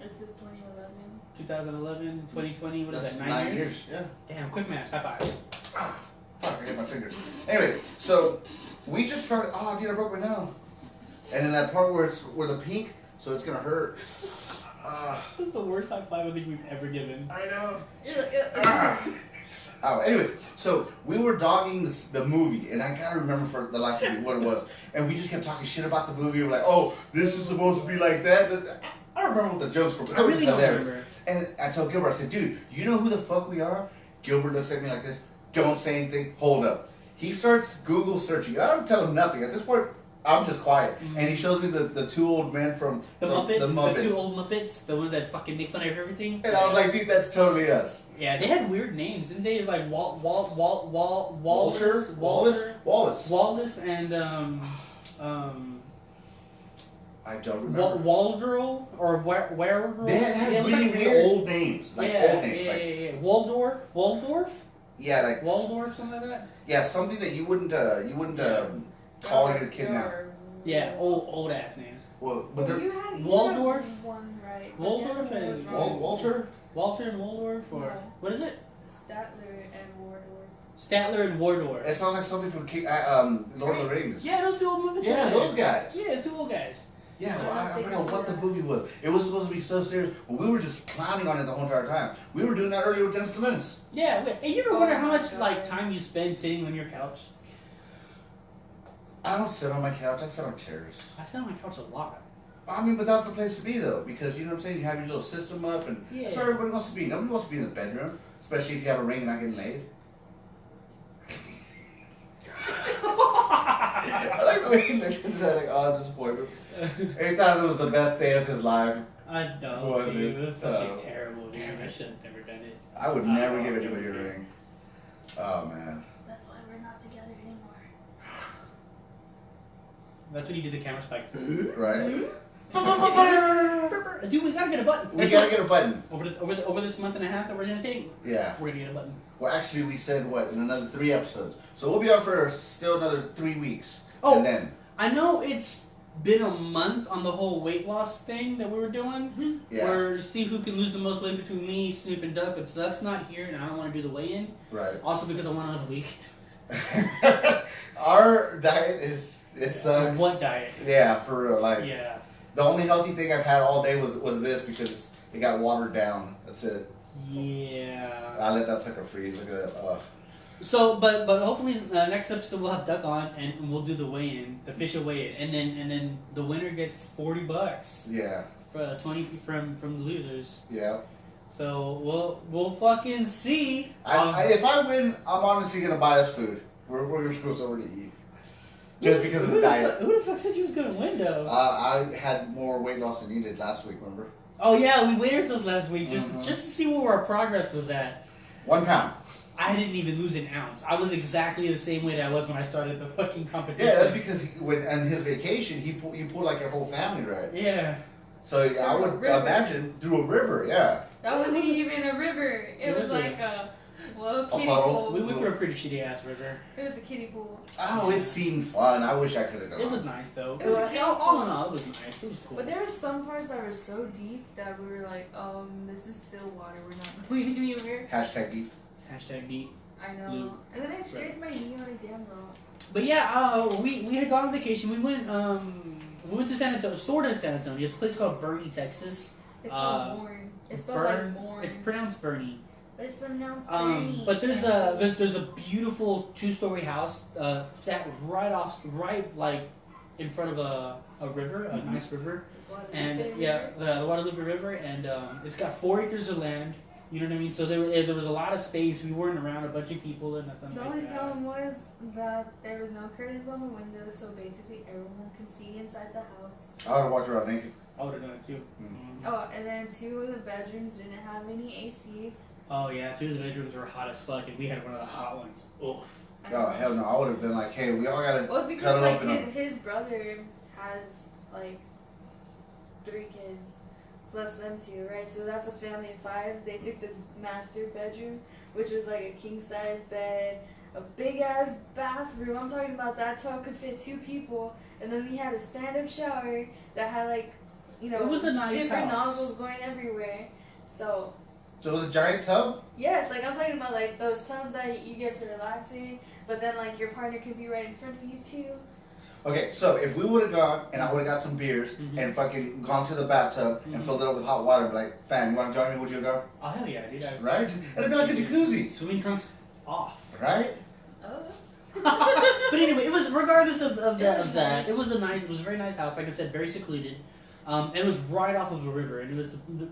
It says 2011. 2011, 2020. What is That's that? 9 years. Yeah. Damn, quick math. High five. Fuck! I hit my finger. Anyway, so we just started. Oh, dude, I broke my nail. And in that part where the pink, so it's gonna hurt. This is the worst high five I think we've ever given. I know. You're like, Oh, anyways, so we were dogging the movie, and I gotta remember for the life of me what it was. And we just kept talking shit about the movie. We're like, oh, this is supposed to be like that. I don't remember what the jokes were, but I it was really don't hilarious. remember. And I told Gilbert, I said, dude, you know who the fuck we are? Gilbert looks at me like this. Don't say anything. Hold up. He starts Google searching. I don't tell him nothing. At this point, I'm just quiet. Mm-hmm. And he shows me the 2 old men from The from Muppets, the 2 old Muppets, the ones that fucking make fun of everything. And I was like, dude, that's totally us. Yeah, they had weird names, didn't they? It was like Wallace, Wallace. and I don't remember. Waldro or Werdro. They had Yeah, it was really like weird old names. Like old names. Like, yeah. Waldorf, yeah, like Waldorf, something like that. yeah, something that you wouldn't call your kid now. Yeah, old ass names. Well, but they're Waldorf? One right. Waldorf and Walter. Walter and Waldorf, or No. what is it? Statler and Wardorf. Statler and Wardorf. It sounds like something from Lord of the Rings. Yeah, those 2 old Muppets. Yeah, those guys. Yeah, 2 old guys. Yeah, well, I forgot what the movie was. It was supposed to be so serious, but we were just clowning on it the whole entire time. We were doing that earlier with Dennis the Menace. Yeah, hey, you ever wonder how my much God. like time you spend sitting on your couch? I don't sit on my couch. I sit on chairs. I sit on my couch a lot. I mean, but that's the place to be though, because you know what I'm saying. You have your little system up, and that's where everybody wants to be. Nobody wants to be in the bedroom, especially if you have a ring and not getting laid. I like the way he looked at that, like, oh, disappointed. He thought it was the best day of his life. I know, Was dude. it? It was fucking terrible, dude. I should have never done it. I would never give anybody a ring. Oh man. That's why we're not together anymore. That's when you do the camera spike. Right? Dude, we gotta get a button. We gotta get a button. Over this month and a half that we're gonna take. Yeah. We're gonna get a button. Well, actually, we said what in another 3 episodes, so we'll be out for still another 3 weeks. Oh, and then I know it's been a month on the whole weight loss thing that we were doing. yeah, Where see who can lose the most weight between me, Snoop, and Duck. But Duck's not here, and I don't want to do the weigh-in. right. Also because I went another week. Our diet it sucks. What diet? Yeah, for real. Like Yeah. the only healthy thing I've had all day was this because it got watered down. That's it. Yeah. I let that sucker freeze. Look at that. So, but hopefully next episode we'll have Duck on and we'll do the weigh-in, the official weigh-in, and then the winner gets $40. Yeah. For 20 from the losers. Yeah. So we'll fucking see. If I win, I'm honestly gonna buy us food. We're gonna go somewhere to eat. Just because of the diet. Who the fuck said you was gonna win though? I had more weight loss than you did last week. Remember? Oh yeah, we weighed ourselves last week just Mhm. to see where our progress was at. 1 pound. I didn't even lose an ounce. I was exactly the same weight I was when I started the fucking competition. Yeah, that's because when on his vacation you pulled like your whole family, right? Yeah. So I would imagine through a river. Yeah. That wasn't even a river. It was went like to a kiddie puddle? pool. We went through a pretty shitty ass river. It was a kiddie pool. Oh, it seemed fun. I wish I could have gone. It was nice though. It was a kiddie all in all, it was nice. It was cool. But there were some parts that were so deep that we were like, this is still water. We're not going anywhere. Hashtag deep. Hashtag deep. I know. Blue. And then I scraped my knee on a damn rock. But yeah, we had gone on vacation. We went to San Antonio, sort of San Antonio. It's a place called Bernie, Texas. It's spelled Born. It's spelled like Born. It's pronounced Bernie. But it's pronounced Bernie. But there's a beautiful 2-story house sat right like in front of a river, a nice river, and the Guadalupe River, and it's got 4 acres of land. You know what I mean? So there was a lot of space. We weren't around a bunch of people and nothing The like only that. problem was that there was no curtains on the windows, so basically everyone could see inside the house. I would have walked around naked. I would have done it too. Oh, and then 2 of the bedrooms didn't have any AC. Oh yeah, 2 of the bedrooms were hot as fuck, and we had one of the hot ones. Oof. Oh hell no! I would have been like, hey, we all gotta Well, it's cut because it like up in a. his brother has like 3 kids plus them 2, right? So that's a family of 5. They took the master bedroom, which was like a king size bed, a big ass bathroom. I'm talking about that tub could fit 2 people, and then we had a stand up shower that had like, It was a nice different house. nozzles going everywhere. So So it was a giant tub. yes, like I'm talking about like those tubs that you get to relax in, but then like your partner could be right in front of you too. Okay, so if we would have gone and I would have got some beers Mhm. and fucking gone to the bathtub and filled it up with hot water, and be like, fam, you want to join me? Would you go? Oh hell yeah, dude. Right? And it'd be like a jacuzzi, Swimming trunks off. right? Oh. But anyway, it was regardless of was that. nice. It was a very nice house. Like I said, very secluded. And it was right off of a river, and it was the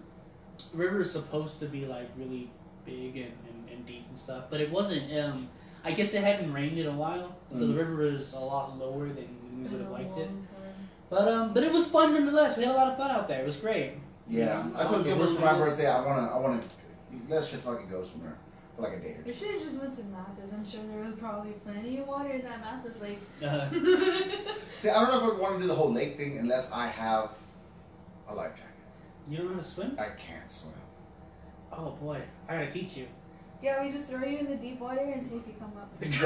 river is supposed to be like really big and deep and stuff, but it wasn't. I guess it hadn't rained in a while, so the river is a lot lower than we would have liked it. But it was fun nonetheless. We had a lot of fun out there. It was great. Yeah. I told Gilbert for my birthday, I wanna, let's just fucking go somewhere for like a day or We 2. should have just went to Mathis. I'm sure there was probably plenty of water in that Mathis lake. See, I don't know if I want to do the whole lake thing unless I have a life jacket. You don't know how to swim? I can't swim. Oh boy, I gotta teach you. Yeah, we just throw you in the deep water and see if you come up. That's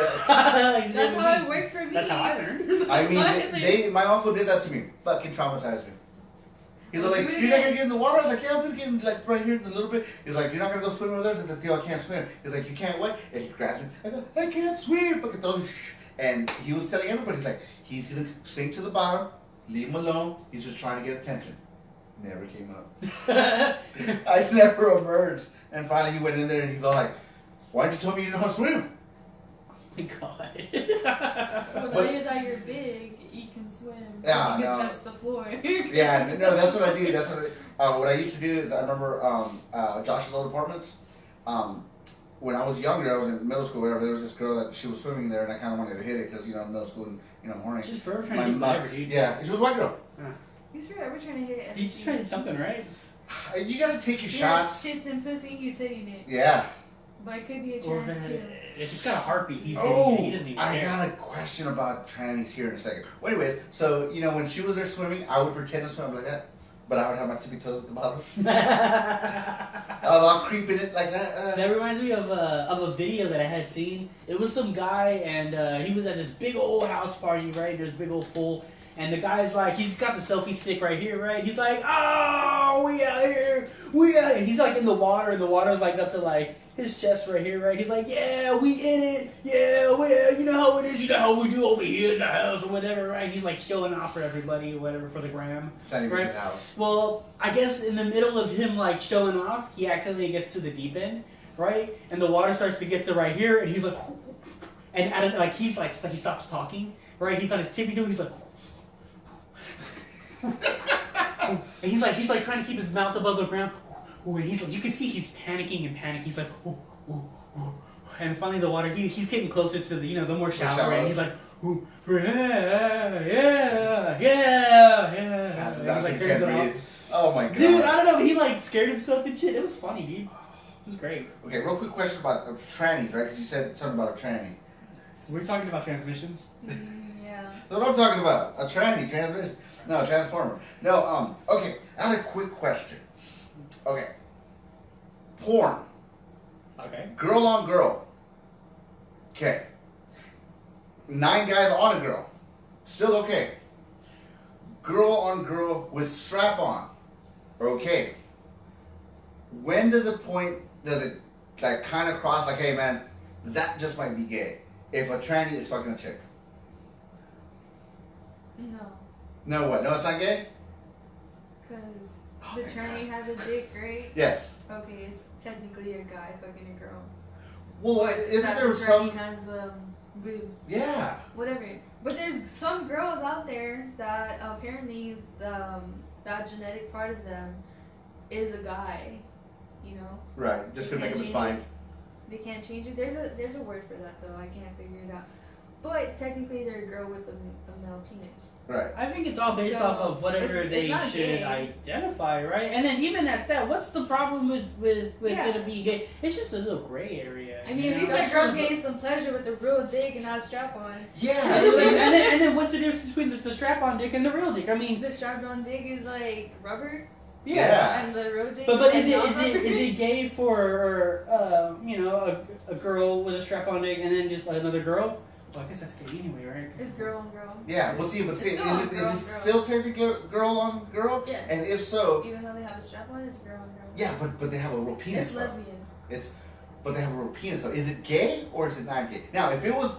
That's how it worked for me. That's how I learned. I mean, Finally. my uncle did that to me. Fucking traumatized me. He's Well, like, do it you're not again. gonna get in the water? I was like, yeah, I'm gonna get in like right here in a little bit. He's like, you're not gonna go swim over there? I was like, yo, I can't swim. He's like, you can't what? And he grabs me. I go, I can't swim. Fucking throw me. And he was telling everybody, he's like, he's gonna sink to the bottom, leave him alone. He's just trying to get attention. Never came up. I never emerged. And finally he went in there and he's all like, why'd you tell me you know how to swim? my god. Well, now that you're big, you can swim. Yeah, you can no. touch the floor. Yeah, no, that's what I do. That's what I used to do is I remember Josh's old apartments. When I was younger, I was in middle school, whatever. There was this girl that she was swimming there, and I kind of wanted to hit it because middle school and I'm horny. She's forever trying to do whatever, dude. Yeah, she was a white girl. He's forever trying to hit it. He's just trying to hit something, right? You gotta take your He shots. has shits and pussy, he's hitting it. Yeah. But it could be a Or chance too. if he's got a heartbeat, he's Oh, he doesn't even I care. got a question about trannies here in a second. Well, anyways, so when she was there swimming, I would pretend to swim like that, but I would have my tippy toes at the bottom. I'll creep in it like that. That reminds me of a video that I had seen. It was some guy, and he was at this big old house party, right? There's a big old pool, and the guy's like, he's got the selfie stick right here, right? He's like, oh, we out here, we out here. He's like in the water, and the water's like up to like his chest right here, right? He's like, yeah, we in it, yeah, well, you know how it is, you know how we do over here in the house or whatever, right? He's like showing off for everybody or whatever for the gram. It's not even right? his house. Well, I guess in the middle of him like showing off, he accidentally gets to the deep end, right? And the water starts to get to right here, and he's like, and he stops talking, right? He's on his tippy toe, he's like, and he's like trying to keep his mouth above the ground. And he's like, you can see he's panicking and panic. He's like, ooh, ooh, ooh. And finally the water, he's getting closer to the the more shallow, and he's like, ooh, yeah. Passes And out, he like he turns can't it off. breathe. Oh my god. Dude, I don't know, but he like scared himself and shit. It was funny, dude. It was great. Okay, real quick question about trannies, right? Because you said something about a tranny. We're talking about transmissions. Yeah. That's what I'm talking about. A tranny, transmission. No, a transformer. No, okay, I had a quick question. Okay. Porn. Okay. Girl on girl. Okay. 9 guys on a girl. Still okay. Girl on girl with strap on. Okay. When does it like kind of cross like, hey man, that just might be gay? If a tranny is fucking a chick. No. No what? No, it's not gay? Because Oh the my tranny has a dick, right? Yes. Okay, it's technically a guy fucking a girl. Well, But isn't that there the some? tranny has boobs. Yeah. Whatever. But there's some girls out there that apparently that genetic part of them is a guy. Right. Just They gonna make can't him change spine. it. They can't change it. There's a word for that though. I can't figure it out. But technically, they're a girl with a male penis. Right. I think it's all based So, off of whatever it's they not should gay. identify, right? And then even at that, what's the problem with Yeah. it being gay? It's just a little gray area. I mean, you at least know? that girl's getting some pleasure with the real dick and not a strap on. Yeah. and then what's the difference between the strap-on dick and the real dick? I mean, The strap on dick is like rubber, Yeah. and the real dick. But is is like it gay for a girl with a strap-on dick and then just another girl? Well, I guess that's gay anyway, right? It's girl on girl. Yeah. But see, It's is still it girl on girl. still technically girl on girl? Yes. And if so, Even though they have a strap on, it's girl on girl. yeah, but they have a real penis. It's though. lesbian. But they have a real penis though. Is it gay or is it not gay? Now, if it was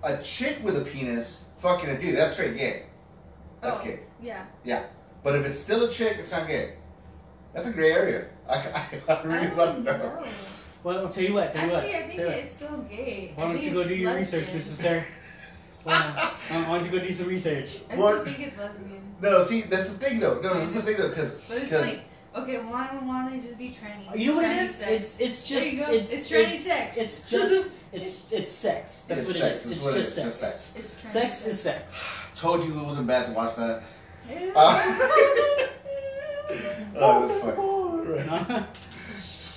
a chick with a penis fucking a dude, that's straight gay. That's Oh, gay. Yeah. Yeah. But if it's still a chick, it's not gay. That's a gray area. I really I love don't that. know. Well, I'll tell you what. Actually, I think tell you what. it's still gay. Why I don't think you go it's do your lesbian. research, Mr. Star? Why don't you go do some research? I What? still think it's lesbian. No, see, that's the thing though. No, that's the thing though, because But it's like, okay, why don't they just be tranny? You know what it Tranny is? sex. It's just There you go. It's tranny sex. It's just it's sex. That's it's what sex. it is. That's It's what it just is. Just sex. sex. It's tranny Sex is sex. Told you it wasn't bad to watch that. Yeah. Oh, that's funny.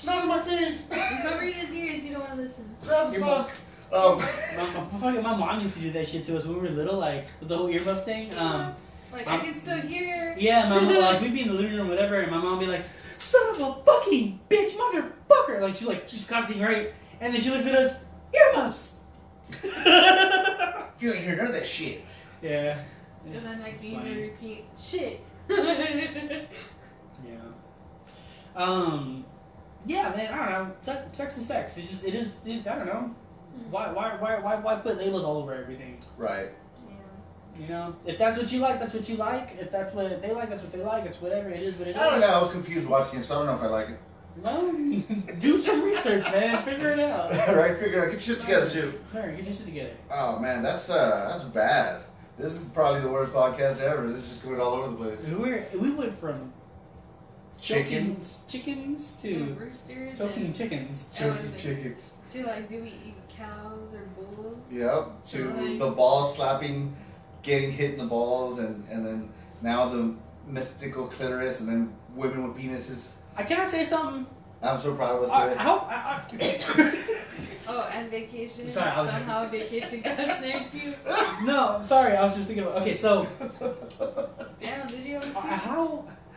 Not in my face. Cover his ears. You don't want to listen. That Your sucks. my mom used to do that shit to us when we were little, like with the whole earmuffs thing. Like I can still hear. Yeah, my mom, like we'd be in the living room, or whatever, and my mom would be like, "Son of a fucking bitch, motherfucker!" Like she's cussing, right? And then she looks at us, earmuffs. You ain't hear none of that shit. Yeah. And then next thing you Funny. repeat, shit. Yeah. Yeah, man. I don't know. Sex is sex. It's just I don't know. Why put labels all over everything? Right. You know, if that's what you like, that's what you like. If that's what they like, that's what they like. It's whatever it is, what it is. I don't know. I was confused watching it, so I don't know if I like it. Well, do some research, man. Figure it out. Right? Figure out. Get your shit together, too. Alright, get your shit together. Oh, man. That's bad. This is probably the worst podcast ever. It's just going all over the place. We went from Chickens. chickens The to roosters choking and chickens. Choking chickens. to like, do we eat cows or bulls? Yep. To Like- the ball slapping, getting hit in the balls, and then now the mystical clitoris, and then women with penises. Can I say something? I'm so proud of us today. Oh, and vacation. Sorry, I was- Somehow vacation got in there too. No, I'm sorry. I was just thinking about. Okay, so Damn, did you always see?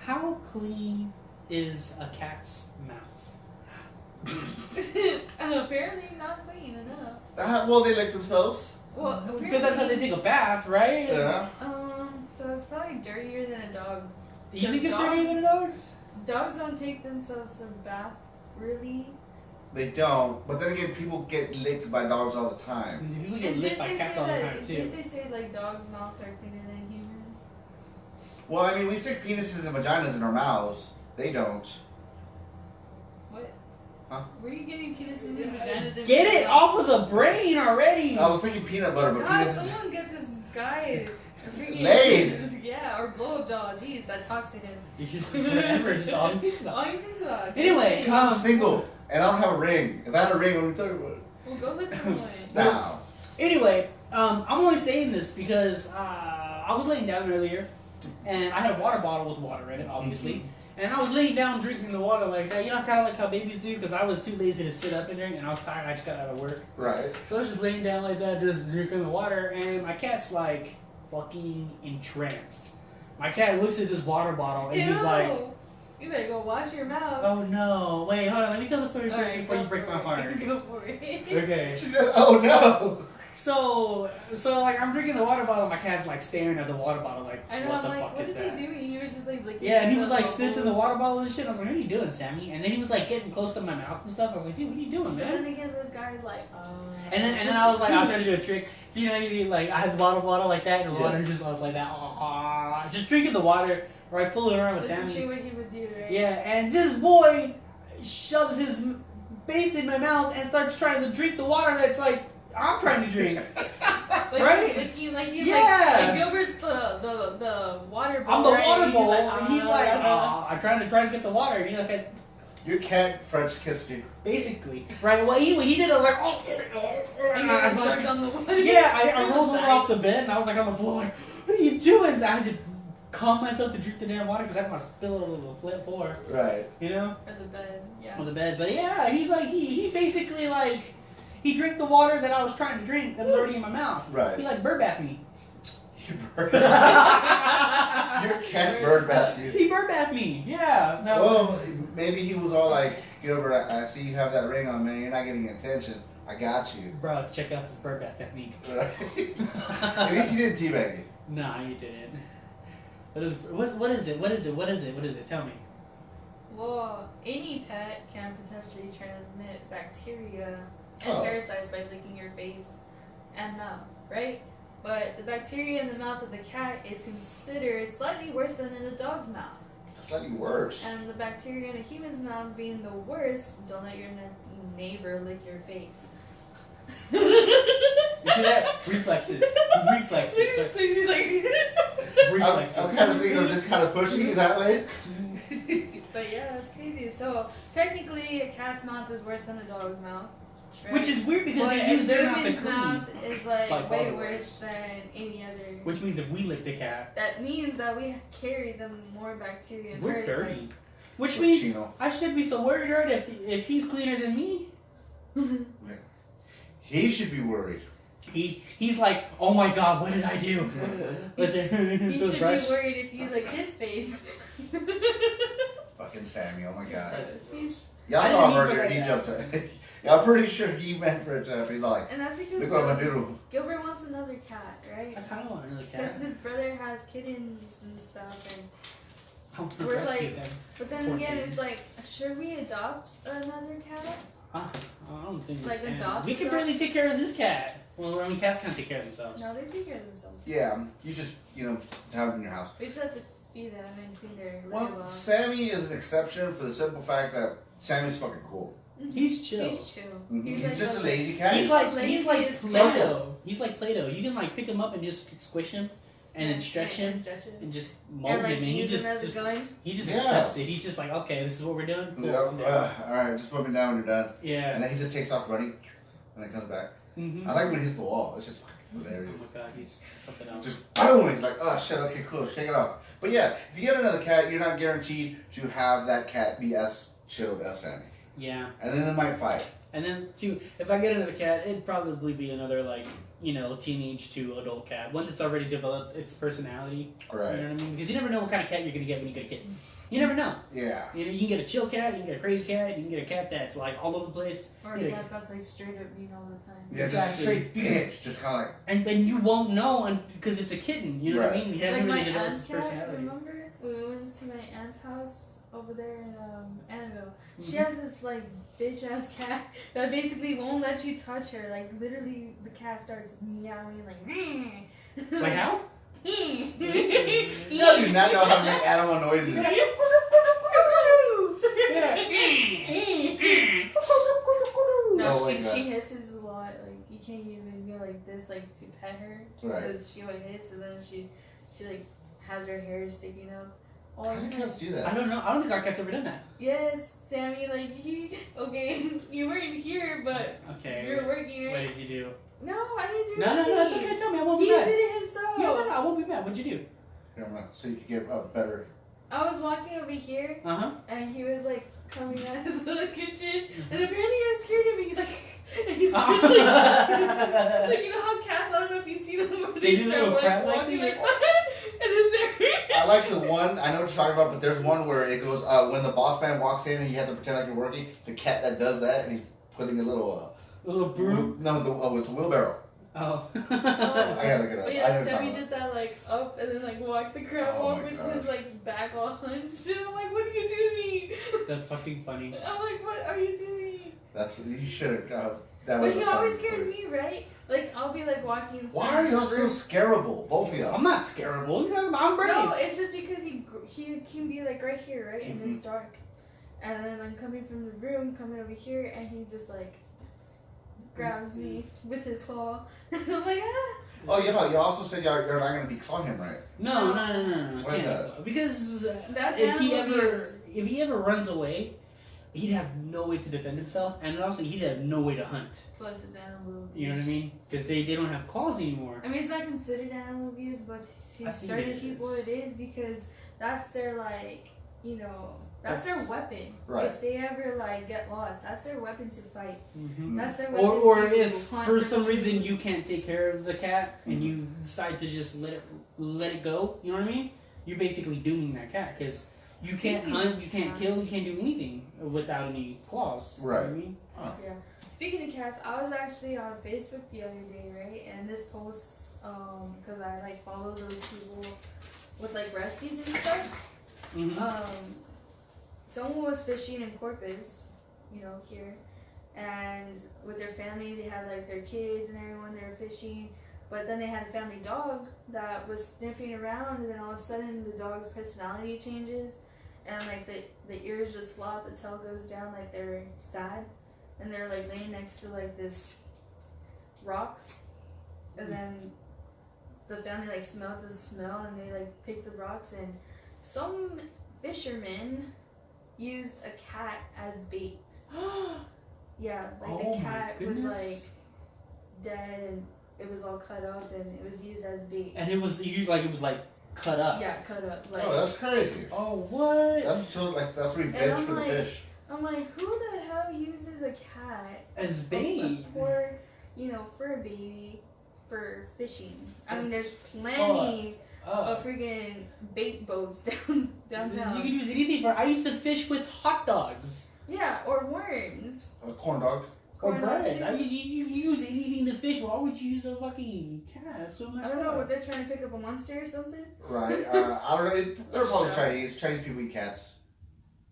how clean is a cat's mouth? Apparently not clean enough. Well, they lick themselves. Well, Because that's how they take a bath, right? Yeah. So it's probably dirtier than a dog's. You think it's Dogs- dirtier than dogs? Dogs don't take themselves a bath, really. They don't. But then again, people get licked by dogs all the time. People get licked by cats all the time too. Didn't they say like dogs' mouths are cleaner than humans? Well, I mean, we stick penises and vaginas in our mouths. They don't. What? Huh? Were you getting penises and vaginas in Get it your off of the brain already! I was thinking peanut butter, but God, penises. someone get this guy a freaking Laid. Yeah, or blow up doll. Jeez, that talks to him. You just forever just all you think All about. you think about. Anyway, Because I'm single and I don't have a ring. If I had a ring, what are we talking about? Well, go look for one. Now. Anyway, I'm only saying this because I was laying down earlier, and I had a water bottle with water in it, obviously. And I was laying down drinking the water like that, kind of like how babies do, because I was too lazy to sit up and drink, and I was tired. I just got out of work, Right. so I was just laying down like that, just drinking the water, and my cat's like fucking entranced. My cat looks at this water bottle, and he's like, You better go wash your mouth. "Oh no, wait, hold on, let me tell the story first Alright, before you go break for my it. heart." Go for it. Okay. She said, "Oh no." So like I'm drinking the water bottle, my cat's like staring at the water bottle like, I know, what I'm the like, fuck what is is that? he doing? He was just like licking. Yeah, and he was like bubbles. sniffing the water bottle and shit. I was like, what are you doing, Sammy? And then he was like getting close to my mouth and stuff. I was like, dude, what are you doing, But then man? again, this guy's like, And then I was like, I was trying to do a trick. So you like I had the bottle like that, and the water just I was like that, just drinking the water, right, fooling around with Let's see Sammy. what he would do, right? Yeah, and this boy shoves his face in my mouth and starts trying to drink the water that's like I'm trying to drink. Like, Right? He's Yeah. like Gilbert's the water bowl. I'm the right? water And bowl, he's and he's like, I'm trying to get the water, and he's like, Your cat French kissed you. basically, right? Well, he did it like, And you I was sucked like, on the water. yeah, I rolled over off the bed, and I was like on the floor, like, what are you doing? So I had to calm myself to drink the damn water because I didn't want to spill it over the floor, Right. you know, Or the bed, yeah. on the bed. But yeah, he basically like he drank the water that I was trying to drink that was already in my mouth. Right. He like bird bathed me. You bird. Your cat bird bathed you. He bird bathed me. Yeah. No. Well, maybe he was all like, Gilbert, I see you have that ring on, man. You're not getting attention. I got you. Bro, check out this bird bath technique. Right. At least he didn't teabag you. Nah, you didn't. What is it? What is it? Tell me. Well, any pet can potentially transmit bacteria and Oh. parasites by licking your face and mouth, right? But the bacteria in the mouth of the cat is considered slightly worse than in a dog's mouth. Slightly worse. And the bacteria in a human's mouth being the worst, don't let your neighbor lick your face. You see that? Reflexes. Reflexes. He's like, Reflexes. I'm kind of thinking of just kind of pushing you that way. but yeah, that's crazy. So technically, a cat's mouth is worse than a dog's mouth. Right? Which is weird because But they a use their mouth to human's clean. mouth is like By far way the worse worst. than any other. Which means if we lick the cat, That means that we carry them more bacteria and we're parasites. dirty. Which means Cochino. I should be so worried, right? If he's cleaner than me, He should be worried. he's like, oh my god, what did I do? He should be Toothbrush. worried if you lick his face. Fucking Sammy, oh my god. He's- Y'all I saw didn't him mean for earlier, he that. jumped Y'all pretty sure he meant for it to be like, and that's because look what I'm gonna do. Gilbert wants another cat, right? I kind of want another Because cat. his brother has kittens and stuff, and I want to we're rescue like- them. but then Poor again, kittens. it's like, should we adopt another cat? I don't think Like we can. adopt We can a barely take care of this cat. Well, I mean, cats can't take care of themselves. No, they take care of themselves. Yeah, you just, have it in your house. We just have to feed them and clean their litter Well, well. Sammy is an exception for the simple fact that Sammy's fucking cool. He's chill. He's chill. Mm-hmm. He's like just a lazy cat. He's like laziest Play-Doh. He's like Play-Doh. You can like pick him up and just squish him, and then stretch him, and just mold and, like, him, and he just accepts it. He's just like, okay, this is what we're doing. Cool, Yep. All right, just put me down when you're done. Yeah. And then he just takes off running, and then comes back. Mm-hmm. I like when he hits the wall. It's just fucking hilarious. Oh my god, he's something else. Just boom! He's like, oh shit, okay, cool, shake it off. But yeah, if you get another cat, you're not guaranteed to have that cat be as chilled as Sammy. Yeah. And then they might fight. And then too, if I get another cat, it'd probably be another like, you know, teenage to adult cat, one that's already developed its personality. Right. You know what I mean? Because you never know what kind of cat you're gonna get when you get a kitten. You never know. Yeah. You know, you can get a chill cat, you can get a crazy cat, you can get a cat that's like all over the place. Or a cat that's like straight up mean all the time. Yeah, Exactly. just a straight bitch, just kind of like. And you won't know because it's a kitten. You know what I mean? He hasn't like really my developed aunt's its cat, personality. remember? When we went to my aunt's house over there in Annabelle. She Mhm. has this like bitch ass cat that basically won't let you touch her. Like literally the cat starts meowing like Like how? You do not know how to make animal noises. No, Oh my God. she hisses a lot. Like you can't even go like this, like to pet her Right. because she would hiss, and then she like has her hair sticking up. All How the do time. cats do I that? don't know. I don't think our cat's ever done that. Yes, Sammy. Like you weren't here, but Okay. you were working, right? What did you do? No, I didn't do No, it's anything. okay. Tell me. I won't He be mad. did it himself. Yeah, no, I won't be mad. What'd you do? I don't know. So you could get a better. I was walking over here, and he was like coming out of the kitchen, and apparently I scared him. He's like, and he starts like you know how cats? I don't know if you see them, where They do start, little crab like walking thing? and it's there. I like the one, I know what you're talking about, but there's one where it goes, when the boss man walks in and you have to pretend like you're working, it's a cat that does that, and he's putting a little, A little broom. No, it's a wheelbarrow. Oh. I gotta look it up. But I yeah, know Sammy what you're did that like up and then like walked the crab Oh walk my with God. his like back all hunched. And I'm like, what are you doing? That's fucking funny. I'm like, what are you doing? That's you should have. That But was he a funny always story. scares me, right? Like I'll be like walking. Why are y'all so scareable, both of y'all? I'm not scareable. I'm brave. No, it's just because he can be like right here, right, and Mhm. it's dark. And then I'm coming from the room, coming over here, and he just like grabs me with his claw. I'm like, ah. Oh, you also said you're not gonna declaw him, right? No. Why is that? Because That's if animal abuse. he ever runs away, he'd have no way to defend himself, and also he'd have no way to hunt. Plus, it's animal abuse. You know what I mean? Because they don't have claws anymore. I mean, it's not considered animal abuse, but to I think certain it people is. it is because that's their like, you know, that's their weapon. Right. If they ever like get lost, that's their weapon to fight. Mm-hmm. That's their weapon. Or to if hunt for for some food. reason you can't take care of the cat and you decide to just let it go, you know what I mean? You're basically dooming that cat because you can't hunt, you can't kill, you can't do anything without any claws. Right. You know what I mean? Yeah. Speaking of cats, I was actually on Facebook the other day, right? And this post, because I like follow those people with like rescues and stuff. Mm-hmm. Someone was fishing in Corpus, you know, here, and with their family, they had like their kids and everyone. They were fishing, but then they had a family dog that was sniffing around, and then all of a sudden the dog's personality changes, and like the ears just flop, the tail goes down, like they're sad, and they're like laying next to like this rocks, and then the family like smelled the smell, and they like picked the rocks, and some fishermen used a cat as bait. Yeah, like Oh the my cat was goodness. like dead and it was all cut up and it was used as bait. And it was cut up. Yeah, cut up. Like, Oh, that's crazy. Oh, what? That's revenge I'm for the like- fish. I'm like, who the hell uses a cat? As A bait. poor, fur baby for fishing. I mean, there's That's plenty Oh. of freaking bait boats downtown. You can use anything for. I used to fish with hot dogs Yeah, or worms. A corn dog. or Corn dog bread. too. You use anything to fish. Why would you use a fucking cat? That's so much. I don't know, what they're trying to pick up a monster or something. Right. I don't know. They're probably Chinese. Chinese people eat cats.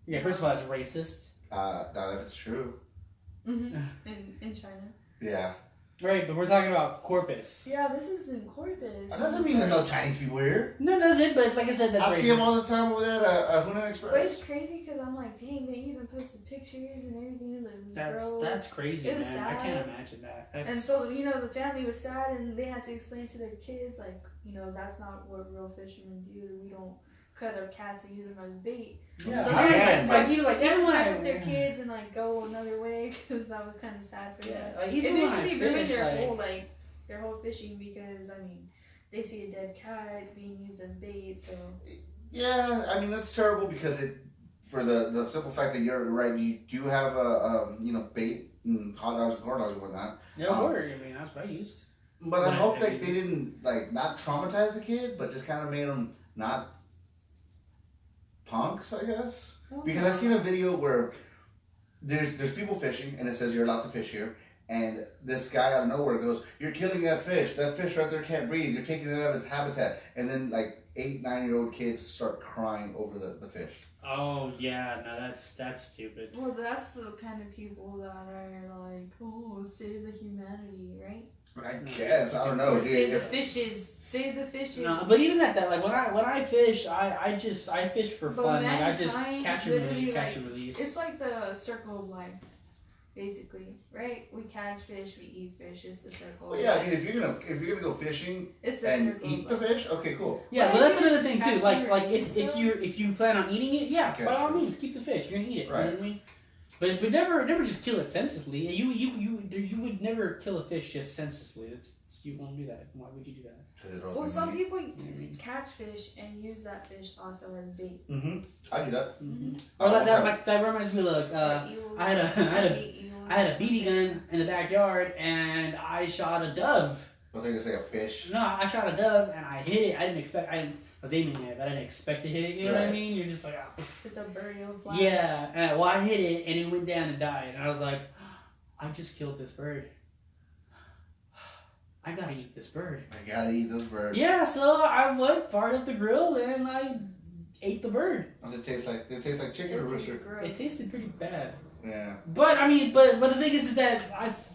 Yeah, first of all, it's racist. Not if it's true. Mm-hmm. In China. Yeah. Right, but we're talking about Corpus. Yeah, this is in Corpus. That doesn't mean there's no Chinese people here. No, it doesn't, but like I said, that's I see them all the time over there at Hunan Express. But it's crazy because I'm like, dang, they even posted pictures and everything. That's crazy, it was man. sad. I can't imagine that. And so, you know, the family was sad and they had to explain to their kids, like, you know, that's not what real fishermen do. We don't cut up cats and use them as bait. Yeah, So even they had to when track with their kids and like go another way because that was kind of sad for them. like It even when I basically ruined fish, their whole fishing because I mean they see a dead cat being used as bait. So yeah, I mean that's terrible because for the simple fact that you're right, you do have bait and hot dogs and corn dogs and whatnot. yeah, word. I mean, that's what I used. But I hope that they didn't not traumatize the kid, but just kind of made him not punks, I guess. Because I seen a video where there's people fishing and it says you're allowed to fish here, and this guy out of nowhere goes, "You're killing that fish. That fish right there can't breathe. You're taking it out of its habitat." And then 8-9-year-old kids start crying over the fish. Oh yeah, no, that's stupid. well, that's the kind of people that are like, oh, save the humanity, right? I guess I don't know, Or dude. save the fishes. Save the fishes. No, but even that like when I fish, I fish for But fun. Like I just mankind catch and literally, release, catch like, and release. It's like the circle of life, basically, right? We catch fish, we eat fish. It's the circle. Well, yeah, I mean, if you're gonna go fishing It's the and circle eat of the life. fish, okay, cool. Yeah, But but I that's think another thing it's too. catching Like and if you plan on eating it, yeah, Catch by all fish. means, keep the fish. You're gonna eat it. Right. You know what I mean? But never just kill it senselessly. You would never kill a fish just senselessly. You won't do that. Why would you do that? Well, some people You know what I mean? catch fish and use that fish also as bait. I do that. Mm-hmm. Oh, Oh, that reminds me. Look, Or eels. I had I a BB gun in the backyard and I shot a dove. I think it's like a fish. No, I shot a dove and I hit it. I was aiming it, but I didn't expect to hit it. You know what I Right. mean? You're just like, ah. It's a bird, it'll fly. Yeah. Well, I hit it and it went down and died. And I was like, I just killed this bird. I gotta eat this bird. I gotta eat this bird. Yeah, so I went, fired up the grill, and I ate the bird. Does it taste like chicken or It tastes rooster? gross. It tasted pretty bad. Yeah. But I mean, but the thing is that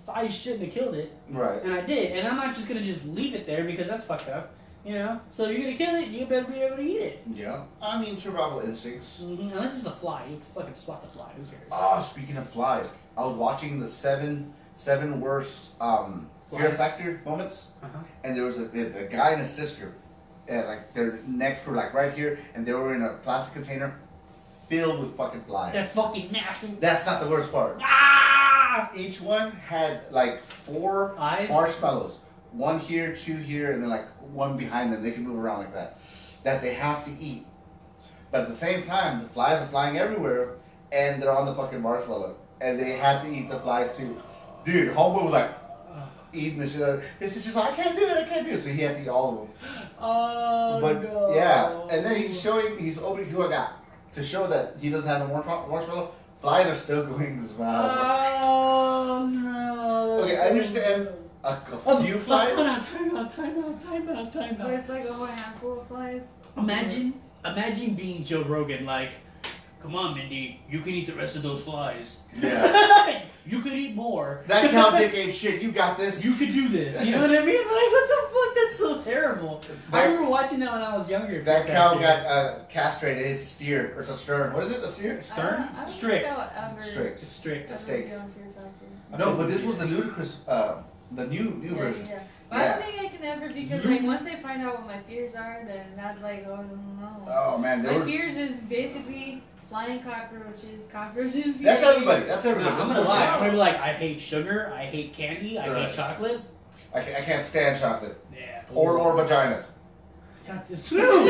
I shouldn't have killed it, Right. and I did, and I'm not just gonna just leave it there because that's fucked up, you know. So you're gonna kill it, you better be able to eat it. Yeah. I mean, survival instincts. Unless it's a fly, you fucking swat the fly. Who cares? Oh, speaking of flies, I was watching the seven worst fear Flies? factor moments, Uh-huh. and there was a guy and his sister, and their necks were right here, and they were in a plastic container filled with fucking flies. That's fucking nasty. That's not the worst part. Ah! Each one had 4 Eyes? marshmallows, one here, 2 here, and then one behind them. They can move around like that. That they have to eat. But at the same time, the flies are flying everywhere, and they're on the fucking marshmallow, and they had to eat the flies too. Dude, homeboy was eating the shit out of it. His sister's like, I can't do it. So he had to eat all of them. Oh But no. yeah, and then he's opening to show that he doesn't have no more marshmallow. Flies are still going in his mouth. Oh no. Okay, I understand a few flies. Time out. But it's like a whole handful of flies. Imagine being Joe Rogan, like, come on, Mindy, you can eat the rest of those flies. Yeah. You could eat more. That cow dick ain't shit. You got this. You could do this. You know what I mean? Like, what the fuck? That's so terrible. I remember watching that when I was younger. That cow got castrated. It's a steer. Or it's a stern. What is it? A steer? Stern? I don't Strict. think I'll ever, Strict. It's strict. ever steak. go on Fear Factor. No, but this was the ludicrous, the new version. Yeah. But I don't think I can ever because once they find out what my fears are, then that's like, oh no. Oh man, My fears is basically flying cockroaches. That's being- everybody. That's No, everybody. I'm gonna lie. I'm gonna be like, I hate sugar. I hate candy. I Right. hate chocolate. I can't stand chocolate Yeah. or vaginas. God, it's true.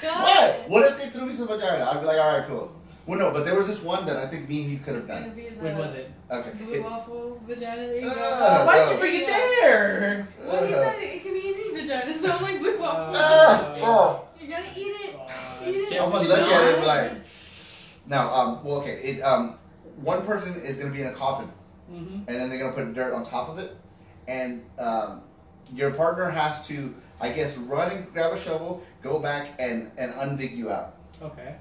What? What if they threw me some vagina? I'd be like, all right, cool. Well, no, but there was this one that I think me and you could have Gonna done. be the When was it? Okay. blue waffle vagina. There you go. Why'd you bring it there? Well, he said it can be any vagina, so I'm like blue waffle. Oh. You gotta eat it. I'm gonna look at it and be like. Now, well, okay. One person is gonna be in a coffin, and then they're gonna put dirt on top of it, and your partner has to, I guess, run and grab a shovel, go back and undig you out. Okay.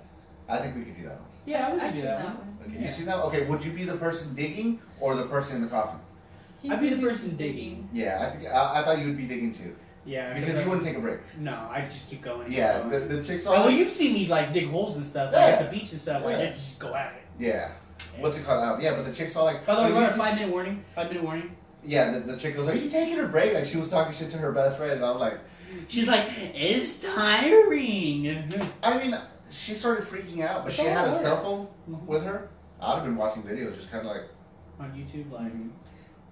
I think we could do that one. Yeah, we I've can do seen that that one. one. Okay, you see that? Okay, would you be the person digging or the person in the coffin? I'd be the person digging. Yeah, I think I thought you would be digging too. Yeah. Because you wouldn't take a break. No, I just keep going. Yeah, keep going. the chicks Oh, are. well, you've seen me like dig holes and stuff, like Yeah. at the beach and stuff. Like, Yeah. I just go at it. Yeah. What's it called? Yeah, but the chicks are like. By the way, "Are we're on you a 5-minute warning. 5-minute warning. Yeah, the chick goes, "Are you taking a break?" Like she was talking shit to her best friend, and I was like, She's like, it's tiring. I mean, she started freaking out, but she had a cell phone with her. I'd have been watching videos, just kind of like on YouTube, like.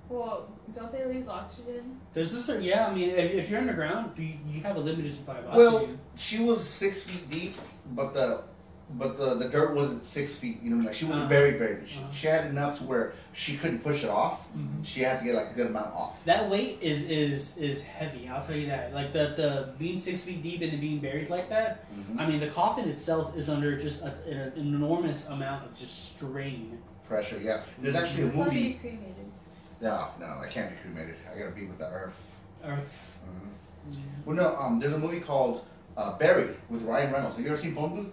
Well, don't they lose oxygen? There's this, yeah. I mean, if you're underground, you have a limited supply of Well, oxygen. she was 6 feet deep, but the dirt wasn't 6 feet. You know, like she was very buried. She had enough to where she couldn't push it off. Mm-hmm. She had to get like a good amount off. That weight is heavy. I'll tell you that. Like the being 6 feet deep and being buried like that. Mm-hmm. I mean, the coffin itself is under just an enormous amount of just strain. Pressure, yeah. There's actually a It's not movie. be cremated. No, I can't be cremated. I gotta be with the earth. Earth. Mm-hmm. Well, no, there's a movie called Buried with Ryan Reynolds. Have you ever seen Phone Booth?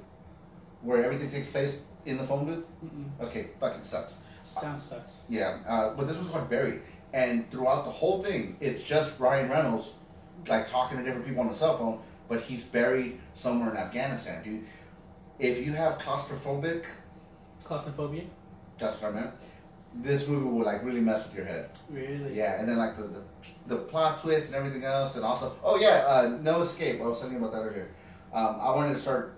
Where everything takes place in the phone booth? Mm-mm. Okay, fucking sucks. Sounds sucks. Yeah, but this was called Buried. And throughout the whole thing, it's just Ryan Reynolds, like, talking to different people on the cell phone, but he's buried somewhere in Afghanistan, dude. If you have claustrophobic, Claustrophobia. that's what I meant, this movie will, like, really mess with your head. Really? Yeah, and then, like, the plot twist and everything else, and also, oh, yeah, No Escape. I was talking about that earlier. I wanted to start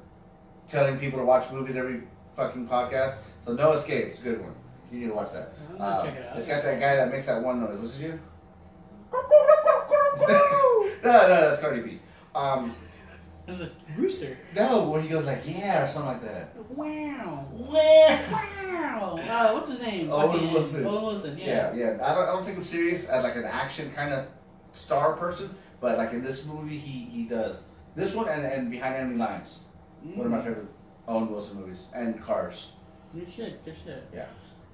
telling people to watch movies every fucking podcast. So No Escape, it's a good one. You need to watch that. I'm gonna check it out. It's got that guy that makes that one noise. What's his name? no, that's Cardi B. There's a rooster. No, where he goes like, yeah, or something like that. Wow. Wow. Wow. What's his name? Owen Fucking Wilson. Owen Wilson. Yeah. Yeah. I don't take him serious as like an action kind of star person, but like in this movie, he does. This one and Behind Enemy Lines. One of my favorite Owen Wilson movies. And Cars. Good shit. Good shit. Yeah.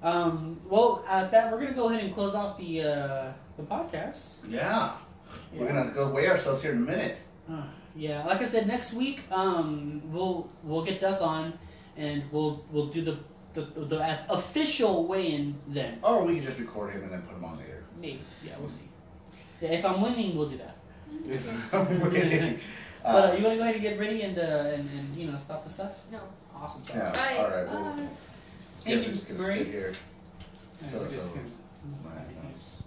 Well, at that, we're gonna go ahead and close off the podcast. Yeah. We're gonna go weigh ourselves here in a minute. Yeah, like I said, next week we'll get Duck on, and we'll do the official weigh-in then. Or we can just record him and then put him on later. Maybe. Yeah, we'll see. Yeah, if I'm winning, we'll do that. Winning. But you want to go ahead and get ready and stop the stuff? No. Awesome. Yeah. Bye. All right. Well, Thank we're you, just gonna Marie. sit here. Yeah, Till we're it's just over. gonna- Right, nice.